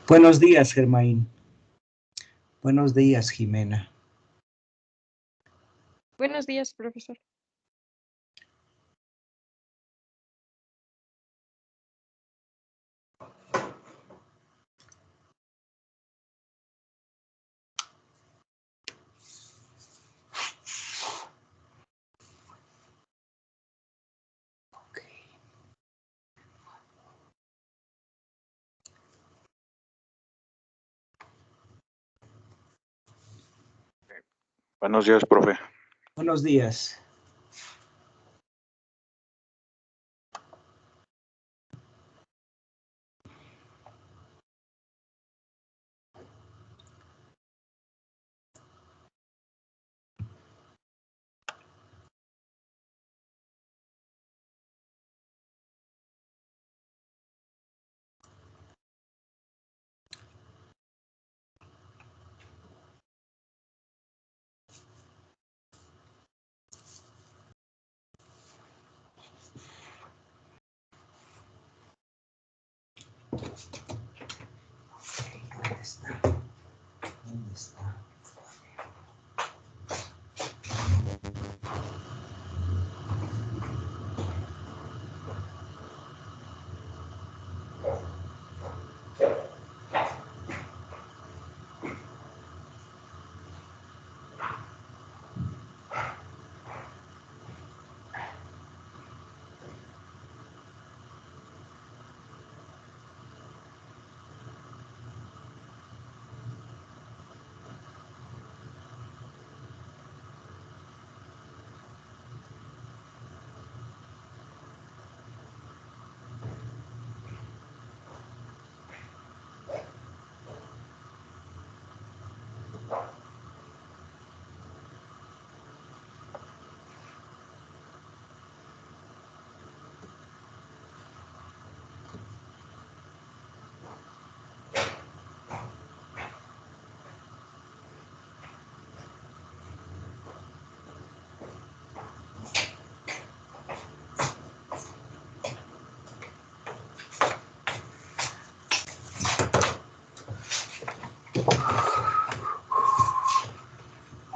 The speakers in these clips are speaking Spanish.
Buenos días, Germain. Buenos días, Jimena. Buenos días, profesor. Buenos días, profe. Buenos días. ¿Dónde está? ¿Dónde está?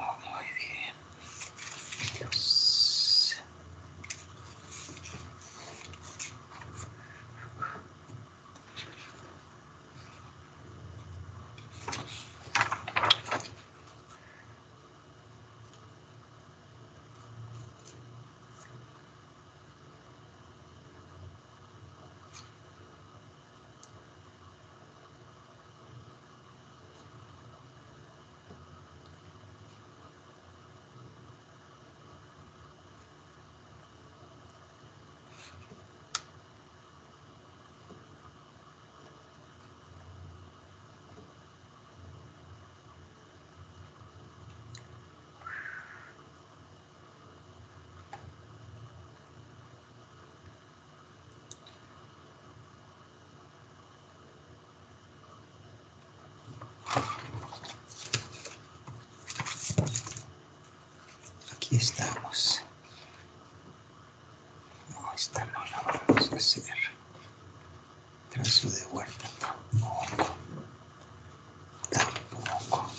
Muy bien. Dios. Aquí estamos. No, esta no la vamos a hacer. Trazo de vuelta tampoco. Tampoco.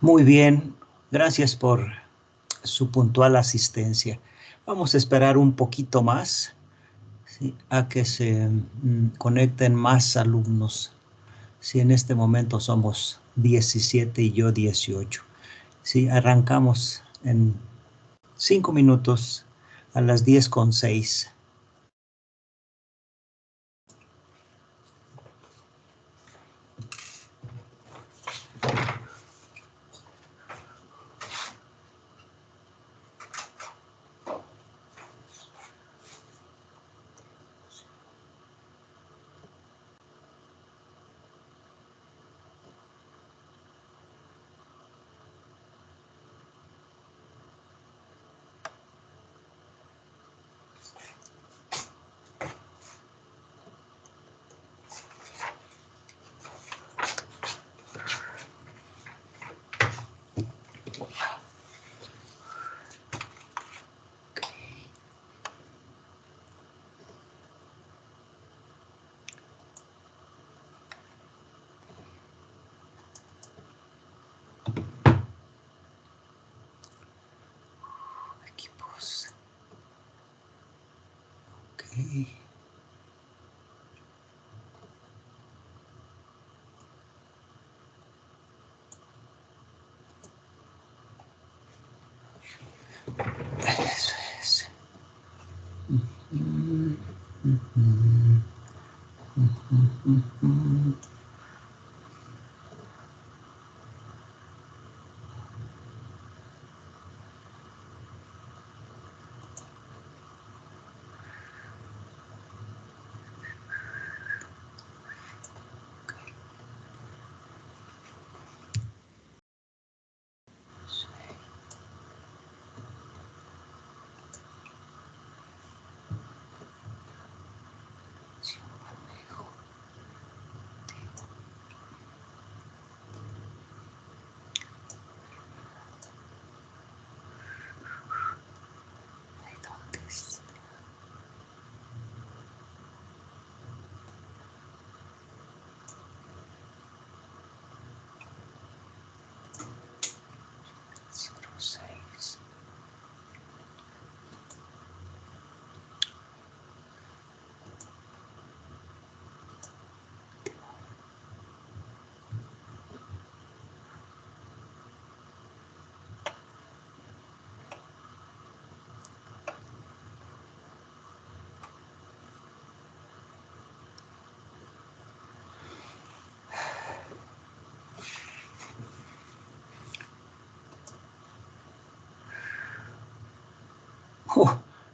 Muy bien. Gracias por su puntual asistencia. Vamos a esperar un poquito más, ¿sí?, a que se conecten más alumnos. Sí, en este momento somos 17 y yo 18. Sí, arrancamos en 5 minutos a las 10:06. Eso es.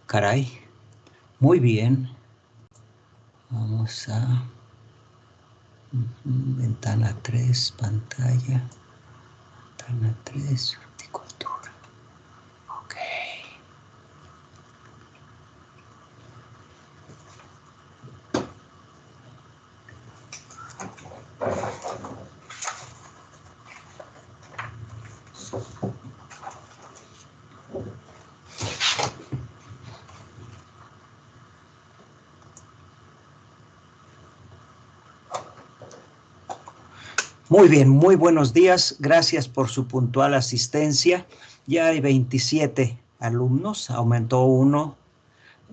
Caray, muy bien. Vamos a ventana 3, pantalla, ventana 3, horticultura. Ok. Muy bien, muy buenos días. Gracias por su puntual asistencia. Ya hay 27 alumnos, aumentó uno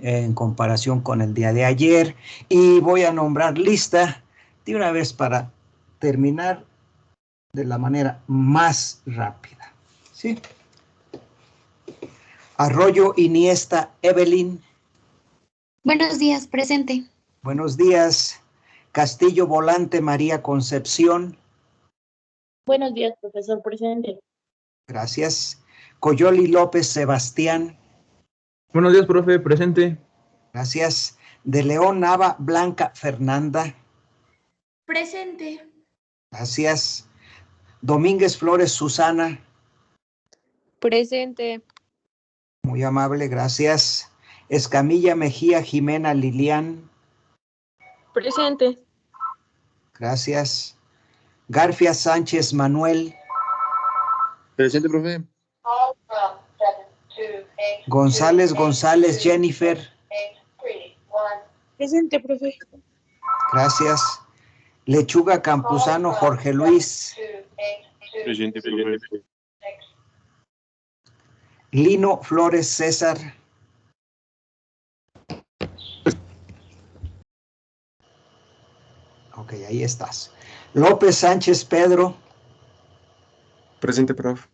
en comparación con el día de ayer. Y voy a nombrar lista de una vez para terminar de la manera más rápida. ¿Sí? Arroyo Iniesta Evelyn. Buenos días, presente. Buenos días. Castillo Volante María Concepción. Buenos días, profesor, presente. Gracias. Coyoli López Sebastián. Buenos días, profe, presente. Gracias. De León Nava Blanca Fernanda. Presente. Gracias. Domínguez Flores Susana. Presente. Muy amable, gracias. Escamilla Mejía Jimena Lilian. Presente. Gracias. Garfia Sánchez Manuel. Presente, profe. González González Jennifer. Presente, profe. Gracias. Lechuga Campuzano Jorge Luis. Presente, profe. Lino Flores César. Ok, ahí estás. López Sánchez Pedro. Presente, profe.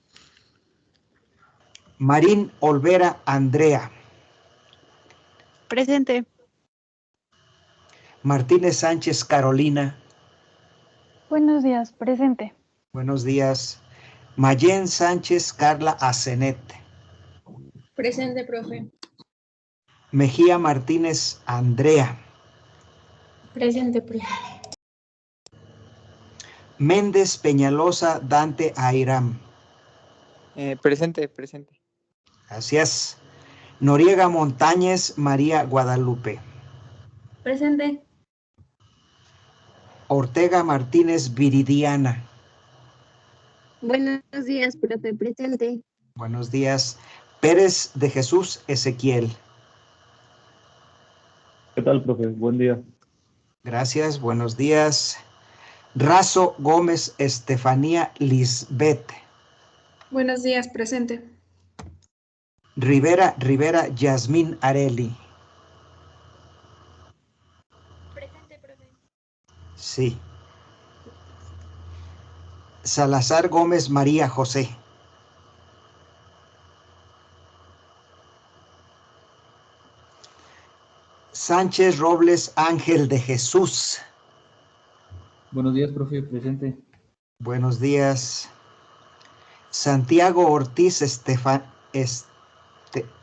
Marín Olvera Andrea. Presente. Martínez Sánchez Carolina. Buenos días, presente. Buenos días. Mayen Sánchez Carla Azenet. Presente, profe. Mejía Martínez Andrea. Presente, profe. Méndez Peñalosa Dante Airam. Presente. Gracias. Noriega Montañez María Guadalupe. Presente. Ortega Martínez Viridiana. Buenos días, profe, presente. Buenos días. Pérez de Jesús Ezequiel. ¿Qué tal, profe? Buen día. Gracias, buenos días. Razo Gómez Estefanía Lisbeth. Buenos días, presente. Rivera Yasmín Areli. Sí. Salazar Gómez María José. Sánchez Robles Ángel de Jesús. Buenos días, profe, presente. Buenos días. Santiago Ortiz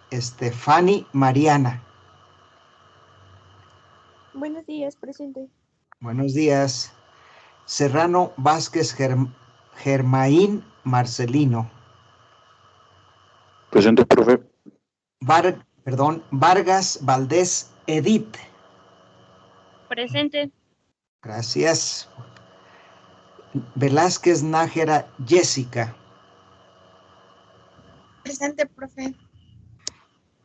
Estefani Mariana. Buenos días, presente. Buenos días. Serrano Vázquez Germaín Marcelino. Presente, profe. Vargas Valdés Edith. Presente. Gracias. Velázquez Nájera Jessica. Presente, profe.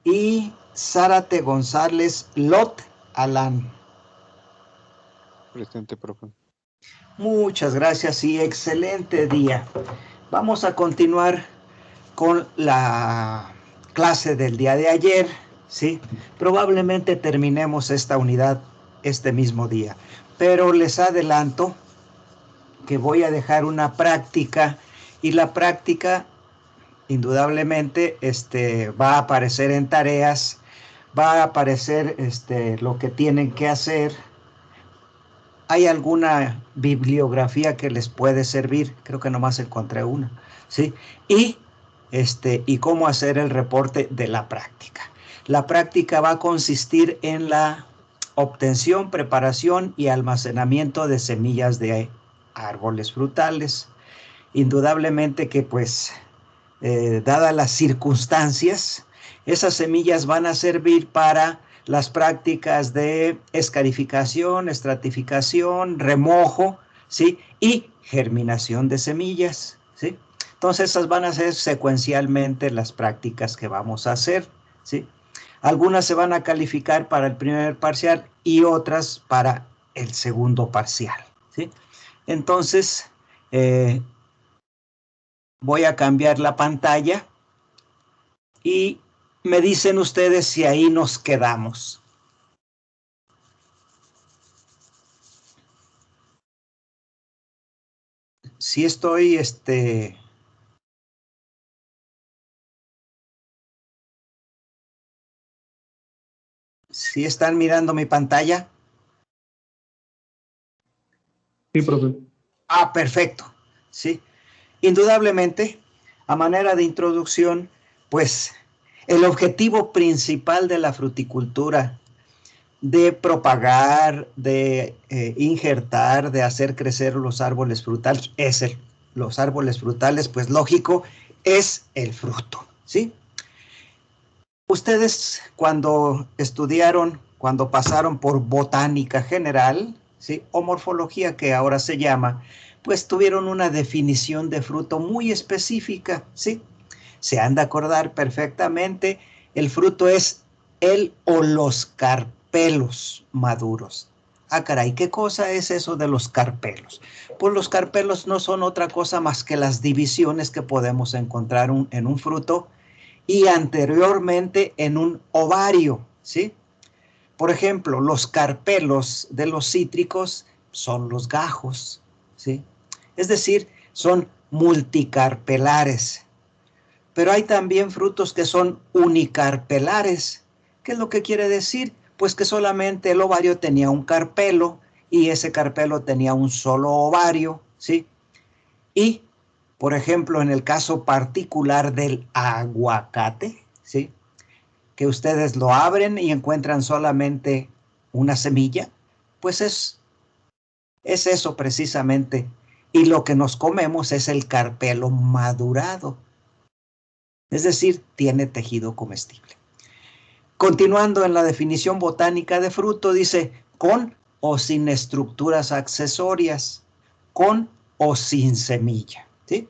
Y Zárate González Lot Alan. Presente, profe. Muchas gracias y excelente día. Vamos a continuar con la clase del día de ayer, ¿sí? Probablemente terminemos esta unidad este mismo día, pero les adelanto que voy a dejar una práctica y la práctica indudablemente va a aparecer en tareas, va a aparecer lo que tienen que hacer. ¿Hay alguna bibliografía que les puede servir? Creo que nomás encontré una, ¿sí? Y cómo hacer el reporte de la práctica. La práctica va a consistir en la obtención, preparación y almacenamiento de semillas de árboles frutales. Indudablemente que, pues, dadas las circunstancias, esas semillas van a servir para las prácticas de escarificación, estratificación, remojo, ¿sí? Y germinación de semillas, ¿sí? Entonces, esas van a ser secuencialmente las prácticas que vamos a hacer, ¿sí? Algunas se van a calificar para el primer parcial y otras para el segundo parcial, ¿sí? Entonces, voy a cambiar la pantalla y me dicen ustedes si ahí nos quedamos. Sí estoy, ¿sí están mirando mi pantalla? Sí, profe. Ah, perfecto, sí. Indudablemente, a manera de introducción, pues el objetivo principal de la fruticultura, de propagar, de injertar, de hacer crecer los árboles frutales, los árboles frutales, pues lógico, es el fruto, ¿sí? Ustedes cuando estudiaron, cuando pasaron por botánica general, ¿sí? O morfología que ahora se llama, pues tuvieron una definición de fruto muy específica, ¿sí? Se han de acordar perfectamente, el fruto es el o los carpelos maduros. Ah, caray, ¿qué cosa es eso de los carpelos? Pues los carpelos no son otra cosa más que las divisiones que podemos encontrar en un fruto y anteriormente en un ovario, ¿sí? Por ejemplo, los carpelos de los cítricos son los gajos, ¿sí? Es decir, son multicarpelares. Pero hay también frutos que son unicarpelares. ¿Qué es lo que quiere decir? Pues que solamente el ovario tenía un carpelo y ese carpelo tenía un solo ovario, ¿sí? Y, por ejemplo, en el caso particular del aguacate, ¿sí? Que ustedes lo abren y encuentran solamente una semilla, pues es eso precisamente. Y lo que nos comemos es el carpelo madurado. Es decir, tiene tejido comestible. Continuando en la definición botánica de fruto, dice con o sin estructuras accesorias, con o sin semilla, ¿sí?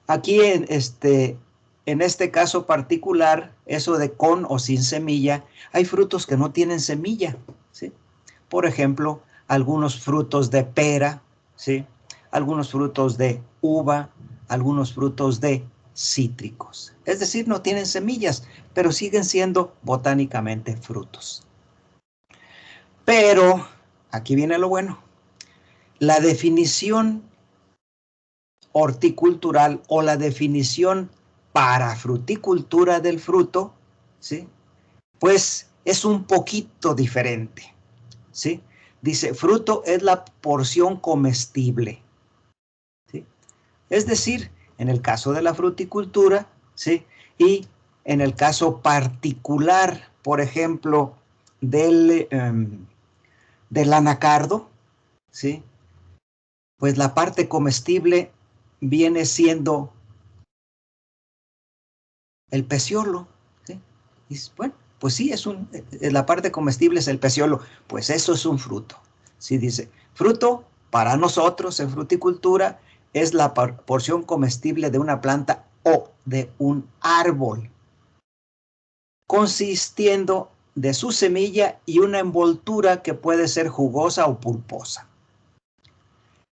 Aquí en este caso particular, eso de con o sin semilla, hay frutos que no tienen semilla, ¿sí? Por ejemplo, algunos frutos de pera, ¿sí? Algunos frutos de uva, algunos frutos de cítricos. Es decir, no tienen semillas, pero siguen siendo botánicamente frutos. Pero, aquí viene lo bueno, la definición horticultural o la definición para fruticultura del fruto, ¿sí? Pues es un poquito diferente, ¿sí? Dice, fruto es la porción comestible, ¿sí? Es decir, en el caso de la fruticultura, ¿sí? Y en el caso particular, por ejemplo, del anacardo, ¿sí? Pues la parte comestible viene siendo el peciolo, ¿sí? Y bueno, pues sí, la parte comestible es el peciolo, pues eso es un fruto. Sí, dice, fruto para nosotros en fruticultura es la porción comestible de una planta o de un árbol, consistiendo de su semilla y una envoltura que puede ser jugosa o pulposa.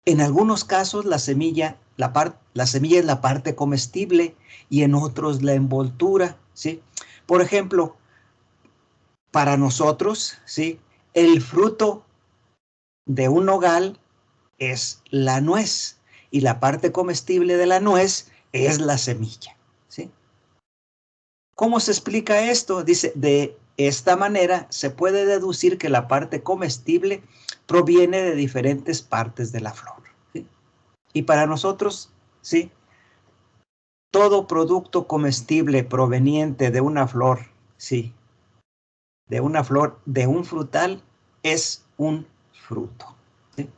En algunos casos la semilla es la parte comestible y en otros la envoltura, ¿sí? Por ejemplo, para nosotros, ¿sí? El fruto de un nogal es la nuez y la parte comestible de la nuez es la semilla, ¿sí? ¿Cómo se explica esto? Dice, de esta manera se puede deducir que la parte comestible proviene de diferentes partes de la flor, ¿sí? Y para nosotros, ¿sí? Todo producto comestible proveniente de una flor, sí, de una flor, de un frutal, es un fruto, ¿sí?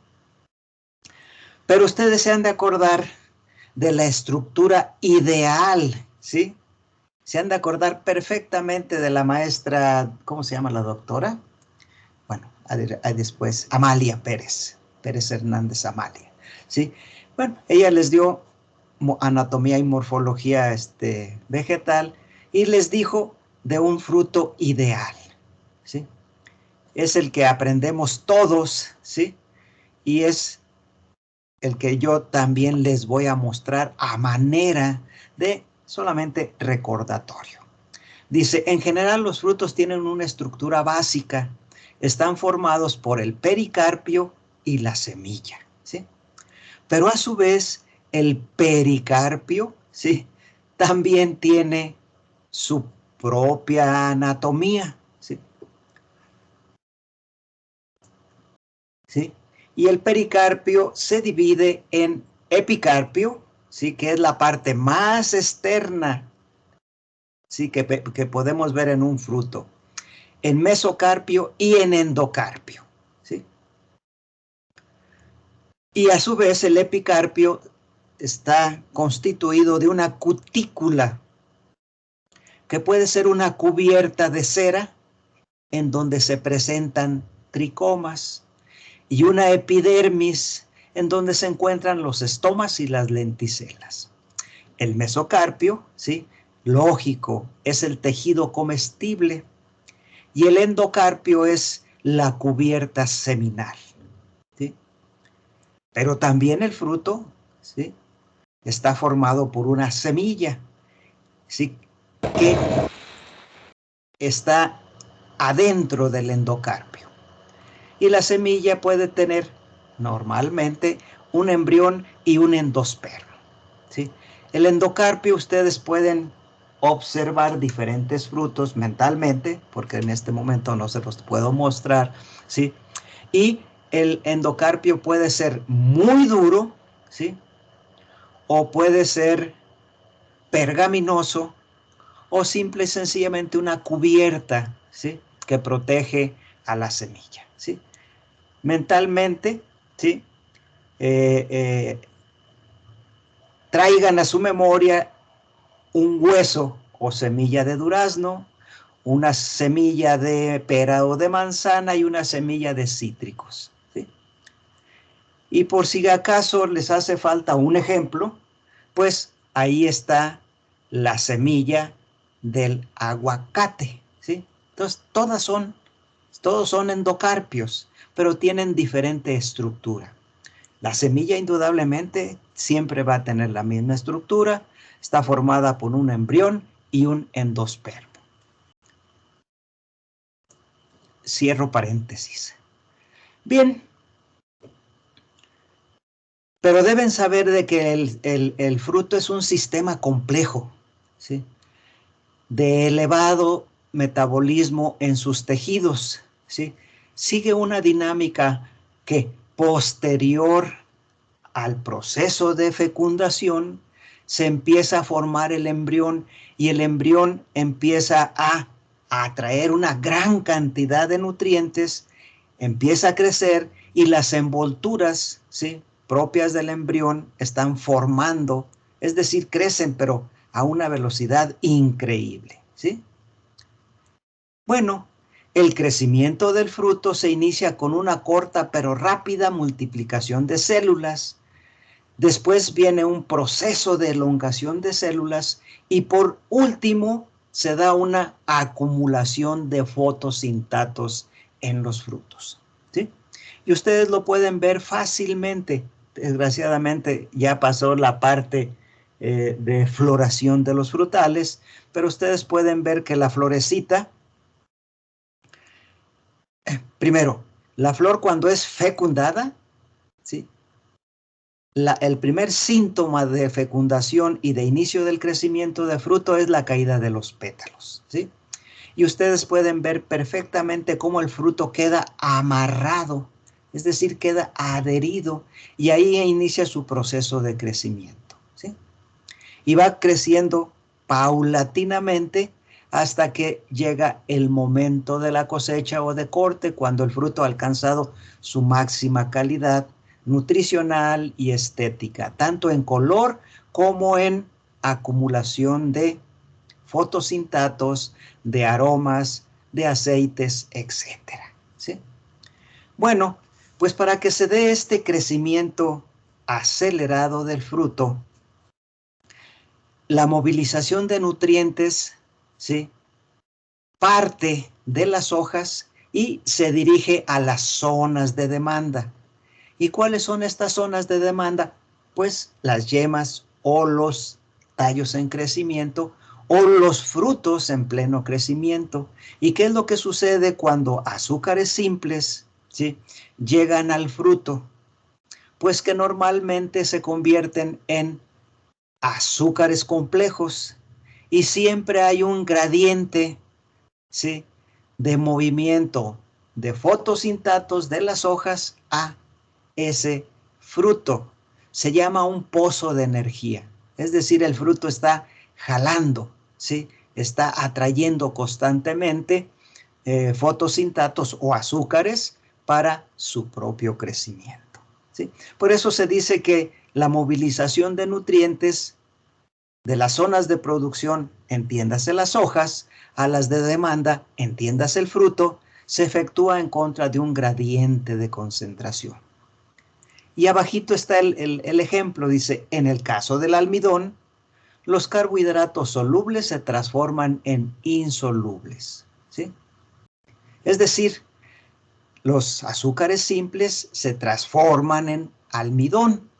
Pero ustedes se han de acordar de la estructura ideal, ¿sí? Se han de acordar perfectamente de la maestra, ¿cómo se llama la doctora? Bueno, después, Amalia Pérez Hernández Amalia, ¿sí? Bueno, ella les dio anatomía y morfología vegetal y les dijo de un fruto ideal, ¿sí? Es el que aprendemos todos, ¿sí? Y es el que yo también les voy a mostrar a manera de solamente recordatorio. Dice, en general los frutos tienen una estructura básica, están formados por el pericarpio y la semilla, ¿sí? Pero a su vez, el pericarpio, ¿sí? También tiene su propia anatomía, ¿sí? ¿Sí? Y el pericarpio se divide en epicarpio, ¿sí? Que es la parte más externa, ¿sí? Que podemos ver en un fruto, en mesocarpio y en endocarpio, ¿sí? Y a su vez el epicarpio está constituido de una cutícula, que puede ser una cubierta de cera en donde se presentan tricomas, y una epidermis en donde se encuentran los estomas y las lenticelas. El mesocarpio, ¿sí? Lógico, es el tejido comestible, y el endocarpio es la cubierta seminal, ¿sí? Pero también el fruto, ¿sí? Está formado por una semilla, ¿sí? Que está adentro del endocarpio. Y la semilla puede tener normalmente un embrión y un endospermo, ¿sí? El endocarpio, ustedes pueden observar diferentes frutos mentalmente, porque en este momento no se los puedo mostrar, ¿sí? Y el endocarpio puede ser muy duro, ¿sí? O puede ser pergaminoso, o simple y sencillamente una cubierta, ¿sí? Que protege a la semilla, ¿sí? Mentalmente, ¿sí? Traigan a su memoria un hueso o semilla de durazno, una semilla de pera o de manzana y una semilla de cítricos, ¿sí? Y por si acaso les hace falta un ejemplo, pues ahí está la semilla del aguacate, ¿sí? Entonces, todos son endocarpios, pero tienen diferente estructura. La semilla indudablemente siempre va a tener la misma estructura, está formada por un embrión y un endospermo. Cierro paréntesis. Bien, Pero deben saber de que el fruto es un sistema complejo, ¿sí? De elevado metabolismo en sus tejidos, ¿sí? Sigue una dinámica que posterior al proceso de fecundación se empieza a formar el embrión y el embrión empieza a atraer una gran cantidad de nutrientes, empieza a crecer y las envolturas, ¿sí?, propias del embrión están formando, es decir, crecen pero a una velocidad increíble, ¿sí? Bueno, el crecimiento del fruto se inicia con una corta pero rápida multiplicación de células. Después viene un proceso de elongación de células y por último se da una acumulación de fotosintatos en los frutos, ¿sí? Y ustedes lo pueden ver fácilmente. Desgraciadamente ya pasó la parte de floración de los frutales, pero ustedes pueden ver que la florecita, primero, la flor cuando es fecundada, ¿sí?, el primer síntoma de fecundación y de inicio del crecimiento de fruto es la caída de los pétalos, ¿sí? Y ustedes pueden ver perfectamente cómo el fruto queda amarrado, es decir, queda adherido, y ahí inicia su proceso de crecimiento, ¿sí? Y va creciendo paulatinamente hasta que llega el momento de la cosecha o de corte, cuando el fruto ha alcanzado su máxima calidad nutricional y estética, tanto en color como en acumulación de fotosintatos, de aromas, de aceites, etcétera, ¿sí? Bueno, pues para que se dé este crecimiento acelerado del fruto, la movilización de nutrientes, ¿sí?, parte de las hojas y se dirige a las zonas de demanda. ¿Y cuáles son estas zonas de demanda? Pues las yemas o los tallos en crecimiento o los frutos en pleno crecimiento. ¿Y qué es lo que sucede cuando azúcares simples, ¿sí?, llegan al fruto? Pues que normalmente se convierten en azúcares complejos y siempre hay un gradiente, ¿sí?, de movimiento de fotosintatos de las hojas a ese fruto. Se llama un pozo de energía, es decir, el fruto está jalando, ¿sí?, está atrayendo constantemente fotosintatos o azúcares para su propio crecimiento, ¿sí? Por eso se dice que la movilización de nutrientes de las zonas de producción, entiéndase las hojas, a las de demanda, entiéndase el fruto, se efectúa en contra de un gradiente de concentración. Y abajito está el ejemplo, dice, en el caso del almidón, los carbohidratos solubles se transforman en insolubles, ¿sí? Es decir, los azúcares simples se transforman en almidón,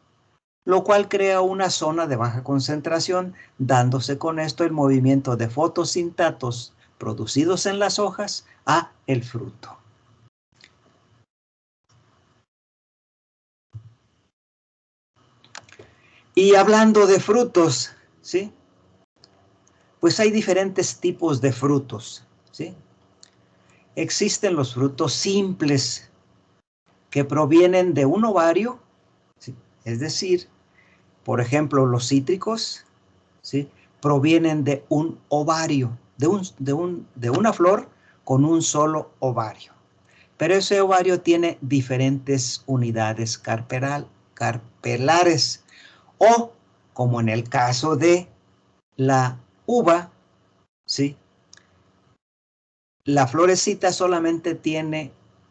lo cual crea una zona de baja concentración, dándose con esto el movimiento de fotosintatos producidos en las hojas a el fruto. Y hablando de frutos, ¿sí?, pues hay diferentes tipos de frutos, ¿sí? Existen los frutos simples que provienen de un ovario, ¿sí?, es decir, por ejemplo, los cítricos, ¿sí?, provienen de un ovario, de una flor con un solo ovario. Pero ese ovario tiene diferentes unidades carpelares, o como en el caso de la uva, ¿sí?, la florecita solamente tiene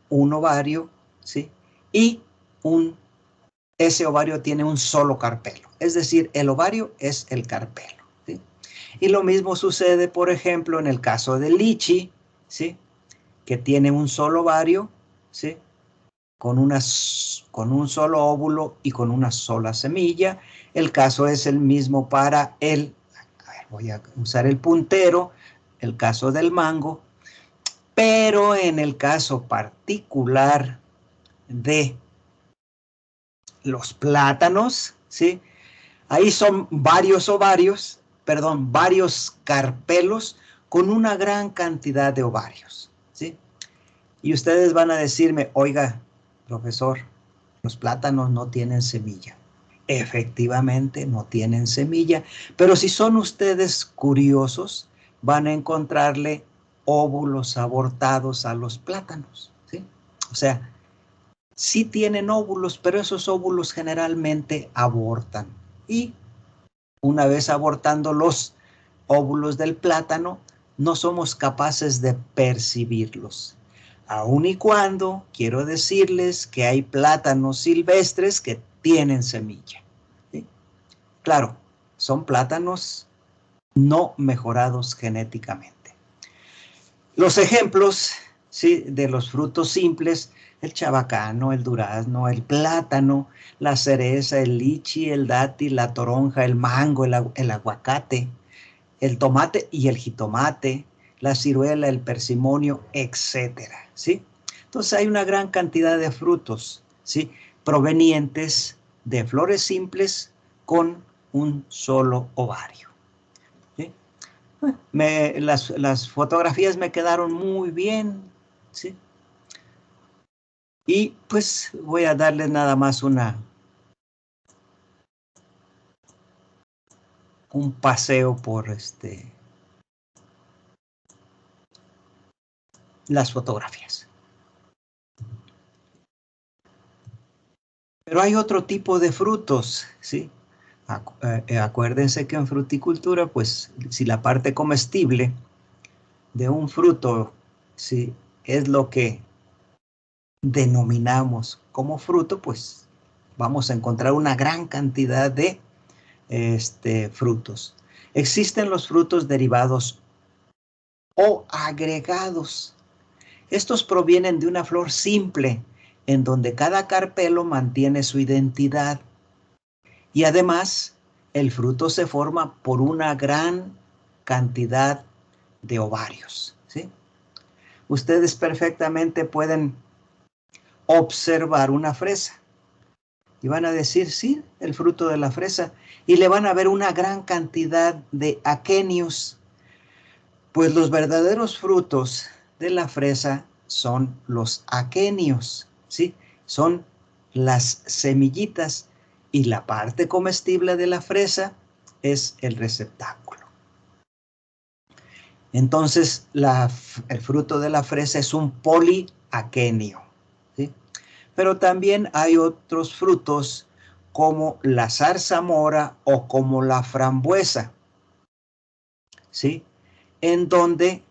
un ovario, ¿sí?, y ese ovario tiene un solo carpelo. Es decir, el ovario es el carpelo, ¿sí? Y lo mismo sucede, por ejemplo, en el caso del lichi, ¿sí?, que tiene un solo ovario, ¿sí?, con un solo óvulo y con una sola semilla. El caso es el mismo para voy a usar el puntero, el caso del mango, pero en el caso particular de los plátanos, ¿sí? Ahí son varios ovarios, perdón, varios carpelos con una gran cantidad de ovarios, ¿sí? Y ustedes van a decirme, oiga, profesor, los plátanos no tienen semilla. Efectivamente, no tienen semilla, pero si son ustedes curiosos, van a encontrarle óvulos abortados a los plátanos, ¿sí? O sea, sí tienen óvulos, pero esos óvulos generalmente abortan. Y una vez abortando los óvulos del plátano, no somos capaces de percibirlos. Aun y cuando quiero decirles que hay plátanos silvestres que tienen semilla, ¿sí? Claro, son plátanos no mejorados genéticamente. Los ejemplos, ¿sí?, de los frutos simples: el chabacano, el durazno, el plátano, la cereza, el lichi, el dátil, la toronja, el mango, el aguacate, el tomate y el jitomate, la ciruela, el persimonio, etcétera, ¿sí? Entonces hay una gran cantidad de frutos, ¿sí?, provenientes de flores simples con un solo ovario, ¿sí? Las fotografías me quedaron muy bien, ¿sí? Y pues voy a darles nada más un paseo por las fotografías. Pero hay otro tipo de frutos, ¿sí? Acuérdense que en fruticultura, pues, si la parte comestible de un fruto, ¿sí?, es lo que denominamos como fruto, pues vamos a encontrar una gran cantidad de frutos. Existen los frutos derivados o agregados. Estos provienen de una flor simple, en donde cada carpelo mantiene su identidad. Y además, el fruto se forma por una gran cantidad de ovarios, ¿sí? Ustedes perfectamente pueden observar una fresa y van a decir, sí, el fruto de la fresa, y le van a ver una gran cantidad de aquenios. Pues los verdaderos frutos de la fresa son los aquenios, ¿sí? Son las semillitas, y la parte comestible de la fresa es el receptáculo. Entonces, el fruto de la fresa es un poliaquenio, ¿sí? Pero también hay otros frutos como la zarzamora o como la frambuesa, ¿sí?, en donde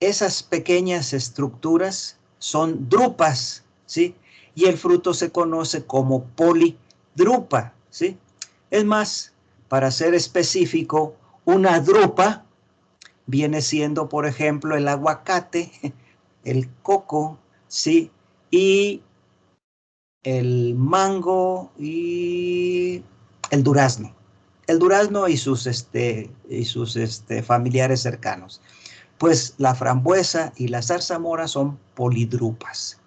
esas pequeñas estructuras son drupas, ¿sí? Y el fruto se conoce como polidrupa, ¿sí? Es más, para ser específico, una drupa viene siendo, por ejemplo, el aguacate, el coco, ¿sí?, y el mango y el durazno. El durazno y sus familiares cercanos. Pues la frambuesa y la zarzamora son polidrupas.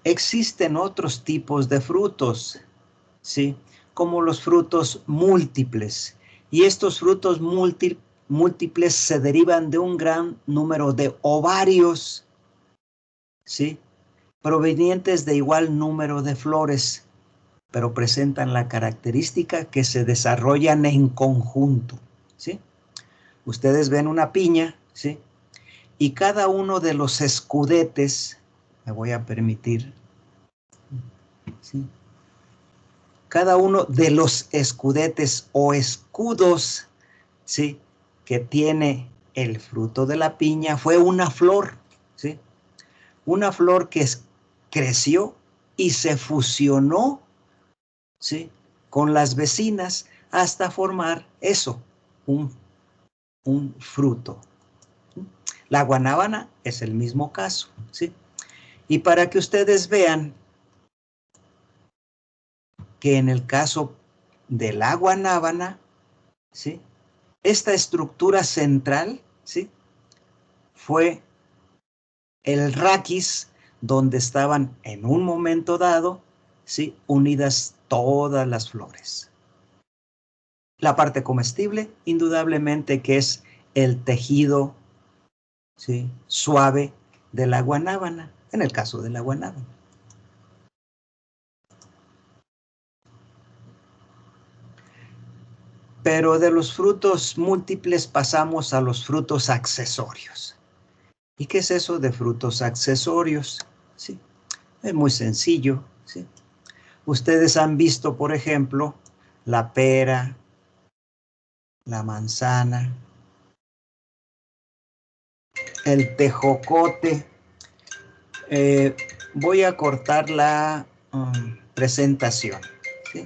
Existen otros tipos de frutos, ¿sí?, como los frutos múltiples. Y estos frutos múltiples se derivan de un gran número de ovarios, ¿sí?, provenientes de igual número de flores, pero presentan la característica que se desarrollan en conjunto, ¿sí? Ustedes ven una piña, ¿sí?, y cada uno de los escudetes, me voy a permitir, ¿sí?, cada uno de los escudetes o escudos, ¿sí?, que tiene el fruto de la piña fue una flor, ¿sí?, una flor que creció y se fusionó, ¿sí?, con las vecinas hasta formar eso, un fruto. La guanábana es el mismo caso, ¿sí? Y para que ustedes vean que en el caso de la guanábana, ¿sí?, esta estructura central, ¿sí?, fue el raquis, donde estaban en un momento dado, ¿sí?, unidas todas las flores. La parte comestible, indudablemente que es el tejido, ¿sí?, suave de la guanábana, en el caso de la guanábana. Pero de los frutos múltiples pasamos a los frutos accesorios. ¿Y qué es eso de frutos accesorios? ¿Sí? Es muy sencillo, ¿sí? Ustedes han visto, por ejemplo, la pera, la manzana, el tejocote. Voy a cortar la presentación, ¿sí?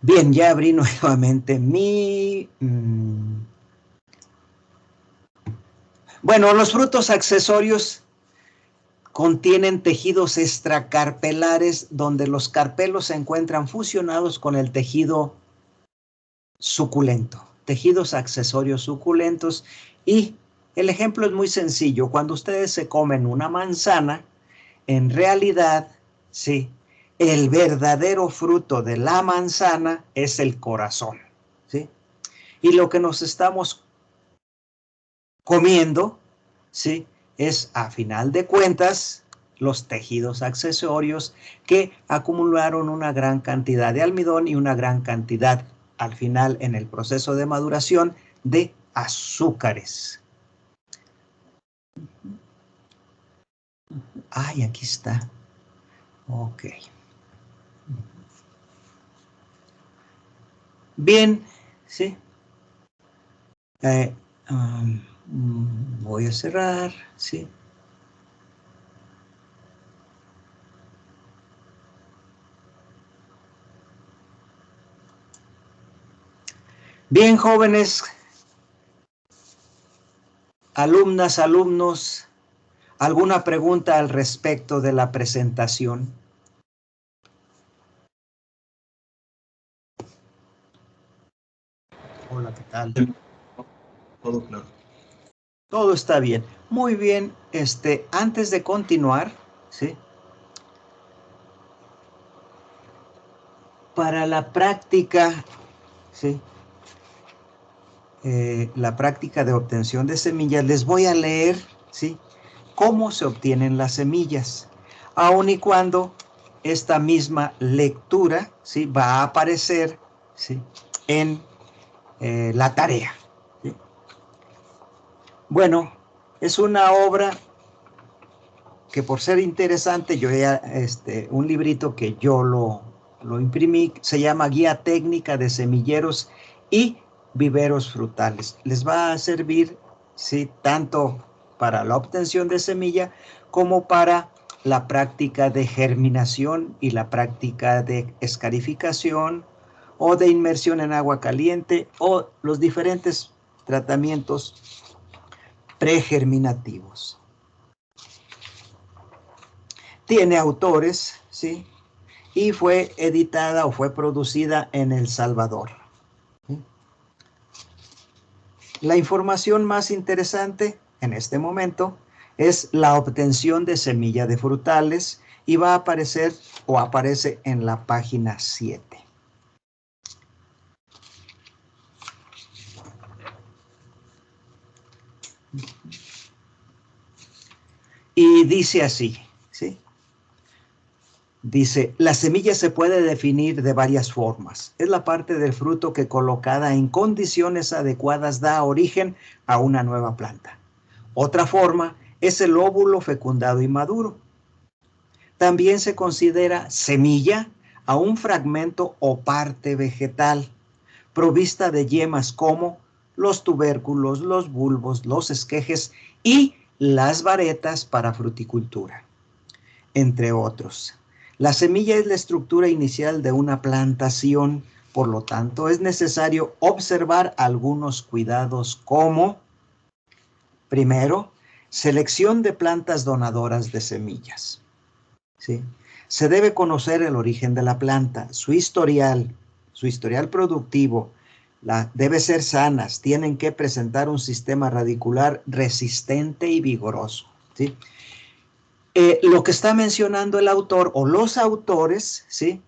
Bien, ya abrí nuevamente mi... Bueno, los frutos accesorios contienen tejidos extracarpelares donde los carpelos se encuentran fusionados con el tejido suculento. Tejidos accesorios suculentos. Y el ejemplo es muy sencillo. Cuando ustedes se comen una manzana, en realidad, sí, el verdadero fruto de la manzana es el corazón, ¿sí? Y lo que nos estamos comiendo, ¿sí?, es, a final de cuentas, los tejidos accesorios que acumularon una gran cantidad de almidón y una gran cantidad, al final, en el proceso de maduración, de azúcares. Ay, aquí está. Ok. Bien, sí. Voy a cerrar, sí. Bien, jóvenes, alumnas, alumnos, ¿alguna pregunta al respecto de la presentación? Hola, ¿qué tal? Todo claro. Todo está bien. Muy bien, antes de continuar, ¿sí?, para la práctica, ¿sí?, la práctica de obtención de semillas, les voy a leer, ¿sí?, cómo se obtienen las semillas, aun y cuando esta misma lectura, ¿sí?, va a aparecer, ¿sí?, en la tarea, ¿sí? Bueno, es una obra que, por ser interesante, yo ya, un librito que yo lo imprimí, se llama Guía Técnica de Semilleros y Viveros Frutales. Les va a servir, sí, tanto para la obtención de semilla como para la práctica de germinación y la práctica de escarificación o de inmersión en agua caliente o los diferentes tratamientos pregerminativos. Tiene autores, ¿sí?, y fue editada o fue producida en El Salvador. ¿Sí? La información más interesante en este momento es la obtención de semilla de frutales y va a aparecer o aparece en la página 7. Y dice así, ¿sí? Dice, la semilla se puede definir de varias formas. Es la parte del fruto que, colocada en condiciones adecuadas, da origen a una nueva planta. Otra forma es el óvulo fecundado y maduro. También se considera semilla a un fragmento o parte vegetal provista de yemas como los tubérculos, los bulbos, los esquejes y las varetas para fruticultura, entre otros. La semilla es la estructura inicial de una plantación, por lo tanto es necesario observar algunos cuidados como, primero, selección de plantas donadoras de semillas. ¿Sí? Se debe conocer el origen de la planta, su historial productivo, debe ser sanas, tienen que presentar un sistema radicular resistente y vigoroso. ¿Sí? Lo que está mencionando el autor o los autores, ¿sí?,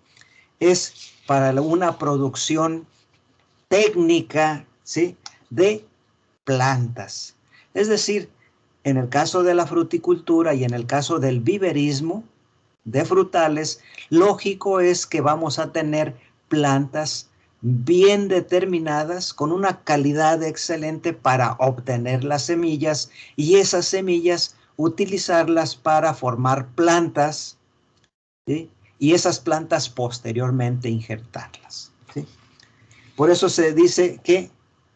es para una producción técnica, ¿sí?, de plantas. Es decir, en el caso de la fruticultura y en el caso del viverismo de frutales, lógico es que vamos a tener plantas bien determinadas con una calidad excelente para obtener las semillas y esas semillas utilizarlas para formar plantas, ¿sí?, y esas plantas posteriormente injertarlas, ¿sí? Por eso se dice que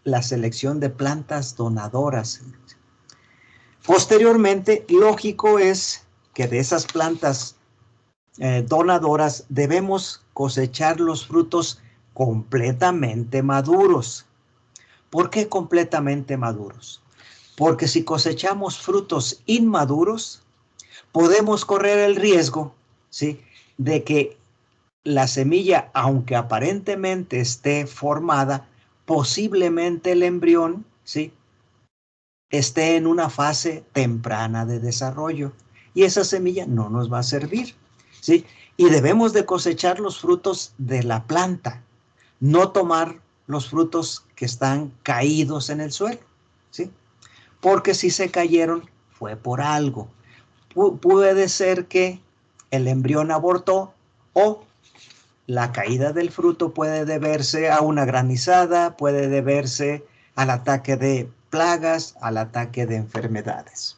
la selección de plantas donadoras. Posteriormente, lógico es que de esas plantas donadoras debemos cosechar los frutos completamente maduros. ¿Por qué completamente maduros? Porque si cosechamos frutos inmaduros, podemos correr el riesgo, ¿sí?, de que la semilla, aunque aparentemente esté formada, posiblemente el embrión, ¿sí?, esté en una fase temprana de desarrollo y esa semilla no nos va a servir, ¿sí? Y debemos de cosechar los frutos de la planta, no tomar los frutos que están caídos en el suelo, ¿sí? Porque si se cayeron fue por algo. Puede ser que el embrión abortó o la caída del fruto puede deberse a una granizada, puede deberse al ataque de plagas, al ataque de enfermedades.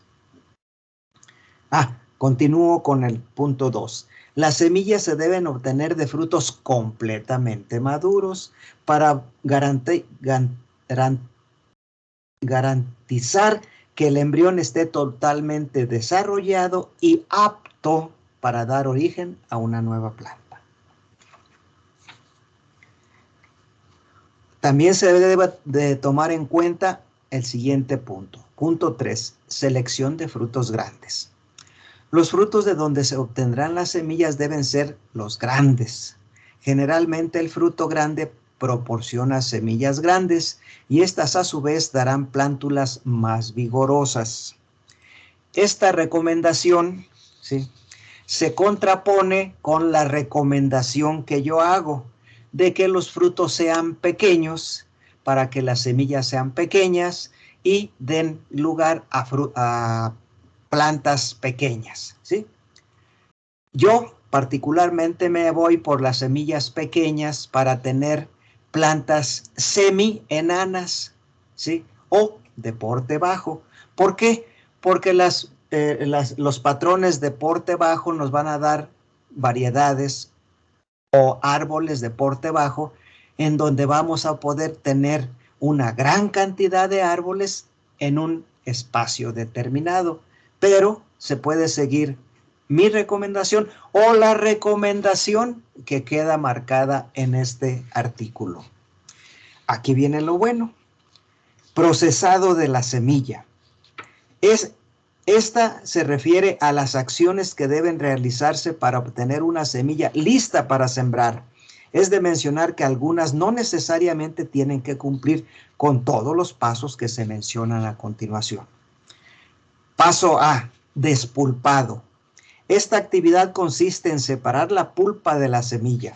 Continúo con el punto 2. Las semillas se deben obtener de frutos completamente maduros para garantizar que el embrión esté totalmente desarrollado y apto para dar origen a una nueva planta. También se debe de tomar en cuenta el siguiente punto. Punto 3. Selección de frutos grandes. Los frutos de donde se obtendrán las semillas deben ser los grandes. Generalmente el fruto grande proporciona semillas grandes y estas a su vez darán plántulas más vigorosas. Esta recomendación, ¿sí?, se contrapone con la recomendación que yo hago de que los frutos sean pequeños para que las semillas sean pequeñas y den lugar a plantas pequeñas, ¿sí? Yo particularmente me voy por las semillas pequeñas para tener plantas semi-enanas, ¿sí?, o de porte bajo. ¿Por qué? Porque los patrones de porte bajo nos van a dar variedades o árboles de porte bajo en donde vamos a poder tener una gran cantidad de árboles en un espacio determinado, pero se puede seguir mi recomendación o la recomendación que queda marcada en este artículo. Aquí viene lo bueno. Procesado de la semilla. Esta se refiere a las acciones que deben realizarse para obtener una semilla lista para sembrar. Es de mencionar que algunas no necesariamente tienen que cumplir con todos los pasos que se mencionan a continuación. Paso A, despulpado. Esta actividad consiste en separar la pulpa de la semilla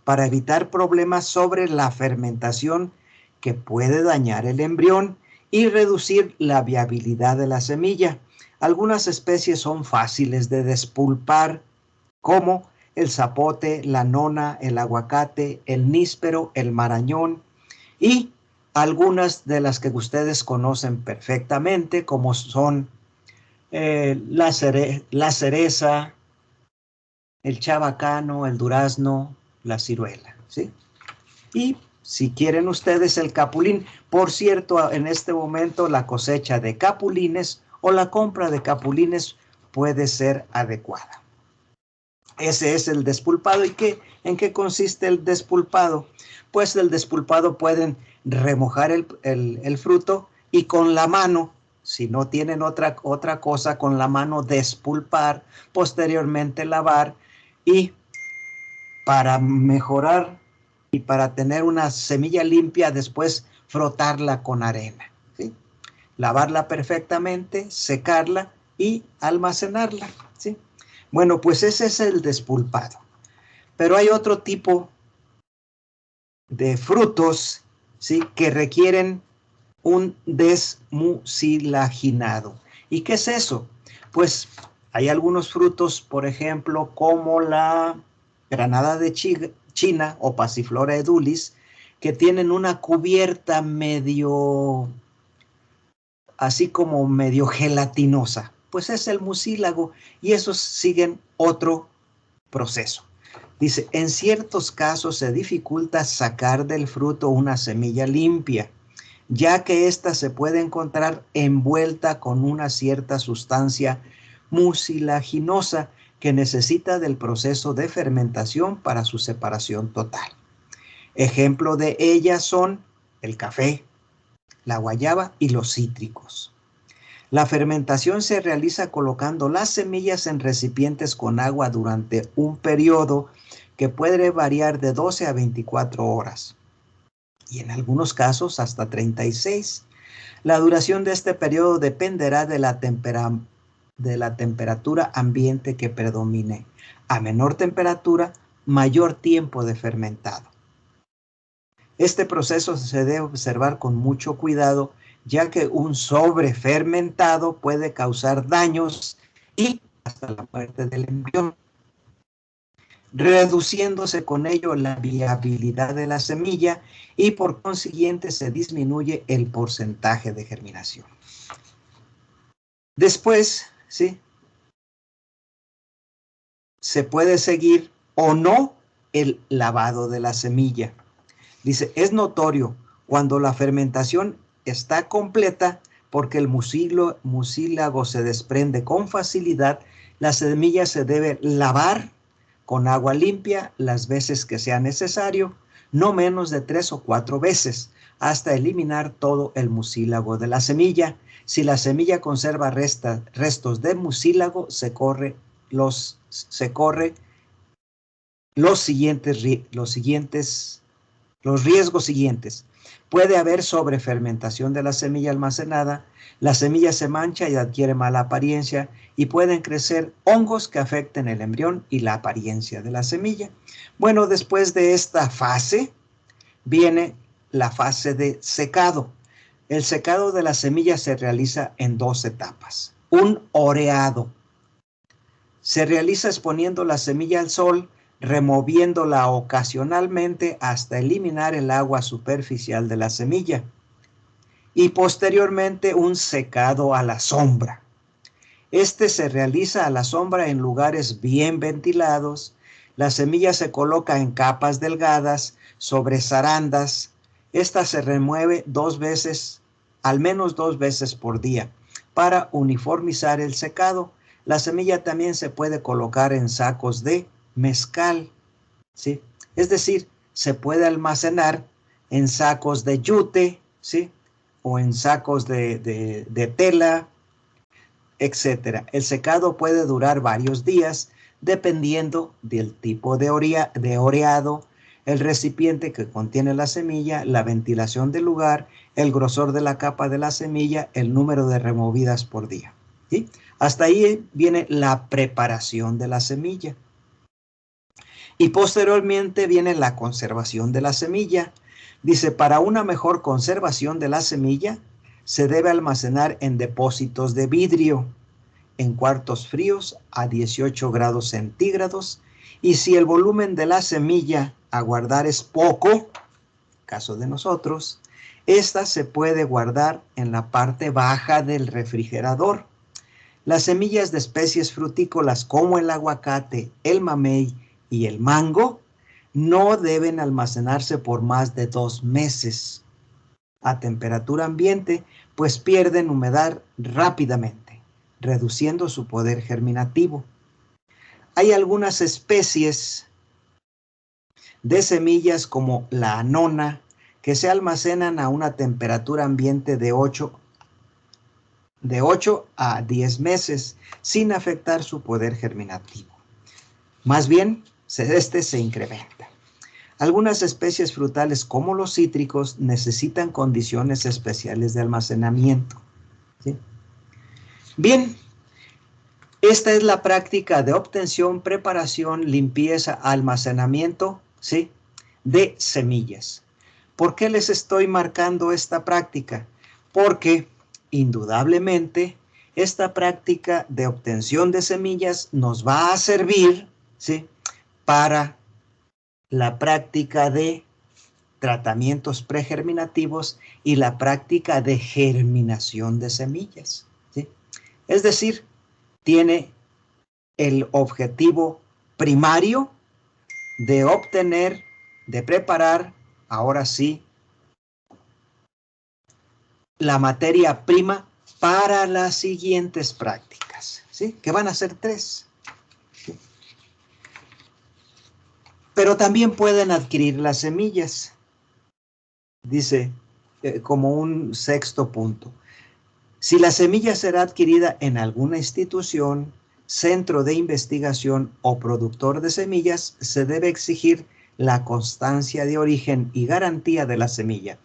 para evitar problemas sobre la fermentación que puede dañar el embrión y reducir la viabilidad de la semilla. Algunas especies son fáciles de despulpar, como el zapote, la nona, el aguacate, el níspero, el marañón y algunas de las que ustedes conocen perfectamente, como son la cereza, el chabacano, el durazno, la ciruela, ¿sí? Y si quieren ustedes el capulín, por cierto, en este momento la cosecha de capulines o la compra de capulines puede ser adecuada. Ese es el despulpado. ¿Y en qué consiste el despulpado? Pues el despulpado pueden remojar el fruto y con la mano, si no tienen otra cosa, con la mano despulpar, posteriormente lavar y para mejorar y para tener una semilla limpia, después frotarla con arena, ¿sí? Lavarla perfectamente, secarla y almacenarla, ¿sí? Bueno, pues ese es el despulpado. Pero hay otro tipo de frutos, ¿sí?, que requieren un desmucilaginado. ¿Y qué es eso? Pues hay algunos frutos, por ejemplo, como la granada de China o Passiflora edulis, que tienen una cubierta así como medio gelatinosa. Pues es el mucílago y esos siguen otro proceso. Dice, en ciertos casos se dificulta sacar del fruto una semilla limpia, ya que ésta se puede encontrar envuelta con una cierta sustancia mucilaginosa que necesita del proceso de fermentación para su separación total. Ejemplo de ellas son el café, la guayaba y los cítricos. La fermentación se realiza colocando las semillas en recipientes con agua durante un periodo que puede variar de 12 a 24 horas y en algunos casos hasta 36. La duración de este periodo dependerá de la temperatura ambiente que predomine. A menor temperatura, mayor tiempo de fermentado. Este proceso se debe observar con mucho cuidado, ya que un sobrefermentado puede causar daños y hasta la muerte del embrión, reduciéndose con ello la viabilidad de la semilla y por consiguiente se disminuye el porcentaje de germinación. Después, ¿sí?, se puede seguir o no el lavado de la semilla. Dice, es notorio cuando la fermentación está completa porque el mucílago se desprende con facilidad. La semilla se debe lavar con agua limpia las veces que sea necesario, no menos de 3 o 4 veces, hasta eliminar todo el mucílago de la semilla. Si la semilla conserva restos de mucílago, se corre los riesgos siguientes. Puede haber sobrefermentación de la semilla almacenada, la semilla se mancha y adquiere mala apariencia y pueden crecer hongos que afecten el embrión y la apariencia de la semilla. Bueno, después de esta fase viene la fase de secado. El secado de la semilla se realiza en 2 etapas. Un oreado. Se realiza exponiendo la semilla al sol, removiéndola ocasionalmente hasta eliminar el agua superficial de la semilla. Y posteriormente un secado a la sombra. Este se realiza a la sombra en lugares bien ventilados. La semilla se coloca en capas delgadas sobre zarandas. Esta se remueve 2 veces, al menos 2 veces por día, para uniformizar el secado. La semilla también se puede colocar en sacos de mezcal, ¿sí? Es decir, se puede almacenar en sacos de yute, ¿sí?, o en sacos de tela, etcétera. El secado puede durar varios días dependiendo del tipo de oreado, el recipiente que contiene la semilla, la ventilación del lugar, el grosor de la capa de la semilla, el número de removidas por día, ¿sí? Hasta ahí viene la preparación de la semilla. Y posteriormente viene la conservación de la semilla. Dice, para una mejor conservación de la semilla, se debe almacenar en depósitos de vidrio, en cuartos fríos a 18 grados centígrados. Y si el volumen de la semilla a guardar es poco, caso de nosotros, esta se puede guardar en la parte baja del refrigerador. Las semillas de especies frutícolas como el aguacate, el mamey y el mango no deben almacenarse por más de 2 meses a temperatura ambiente, pues pierden humedad rápidamente, reduciendo su poder germinativo. Hay algunas especies de semillas como la anona que se almacenan a una temperatura ambiente de 8 a 10 meses sin afectar su poder germinativo. Más bien, este se incrementa. Algunas especies frutales como los cítricos necesitan condiciones especiales de almacenamiento, ¿sí? Bien, esta es la práctica de obtención, preparación, limpieza, almacenamiento, ¿sí?, de semillas. ¿Por qué les estoy marcando esta práctica? Porque indudablemente esta práctica de obtención de semillas nos va a servir, ¿sí?, para la práctica de tratamientos pregerminativos y la práctica de germinación de semillas, ¿sí? Es decir, tiene el objetivo primario de obtener, de preparar, ahora sí, la materia prima para las siguientes prácticas, ¿sí?, que van a ser 3. ¿Sí? pero también pueden adquirir las semillas. Dice, como un sexto punto. Si la semilla será adquirida en alguna institución, centro de investigación o productor de semillas, se debe exigir la constancia de origen y garantía de la semilla,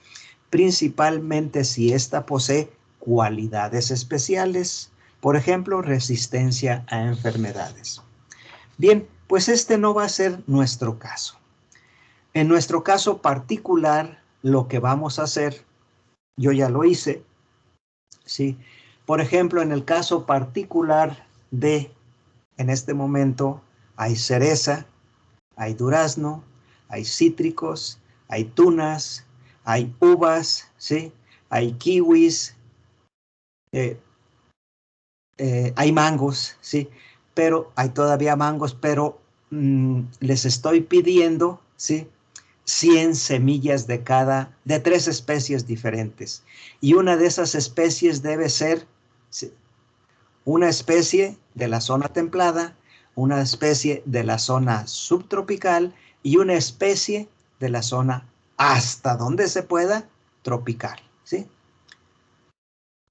principalmente si ésta posee cualidades especiales, por ejemplo, resistencia a enfermedades. Bien, pues este no va a ser nuestro caso. En nuestro caso particular, lo que vamos a hacer, yo ya lo hice, ¿sí? Por ejemplo, en el caso particular de, en este momento, hay cereza, hay durazno, hay cítricos, hay tunas, hay uvas, ¿sí? Hay kiwis, hay mangos, ¿sí? Pero hay todavía mangos, pero les estoy pidiendo, ¿sí? 100 semillas de 3 especies diferentes. Y una de esas especies debe ser, ¿sí?, una especie de la zona templada, una especie de la zona subtropical y una especie de la zona hasta donde se pueda tropical, ¿sí?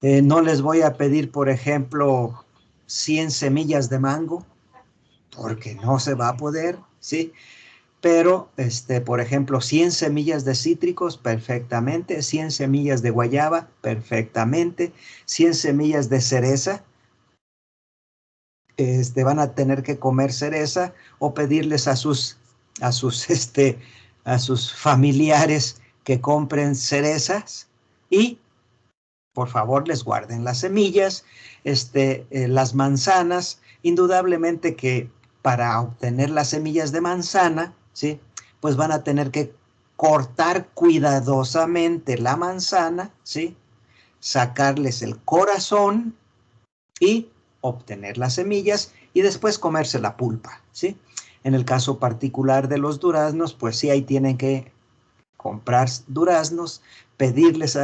No les voy a pedir, por ejemplo, 100 semillas de mango, porque no se va a poder, ¿sí? Pero, por ejemplo, 100 semillas de cítricos, perfectamente. 100 semillas de guayaba, perfectamente. 100 semillas de cereza, van a tener que comer cereza o pedirles a sus familiares que compren cerezas y por favor les guarden las semillas. Las manzanas, indudablemente que para obtener las semillas de manzana, ¿sí?, pues van a tener que cortar cuidadosamente la manzana, ¿sí?, sacarles el corazón y obtener las semillas y después comerse la pulpa, ¿sí? En el caso particular de los duraznos, pues sí, ahí tienen que comprar duraznos, pedirles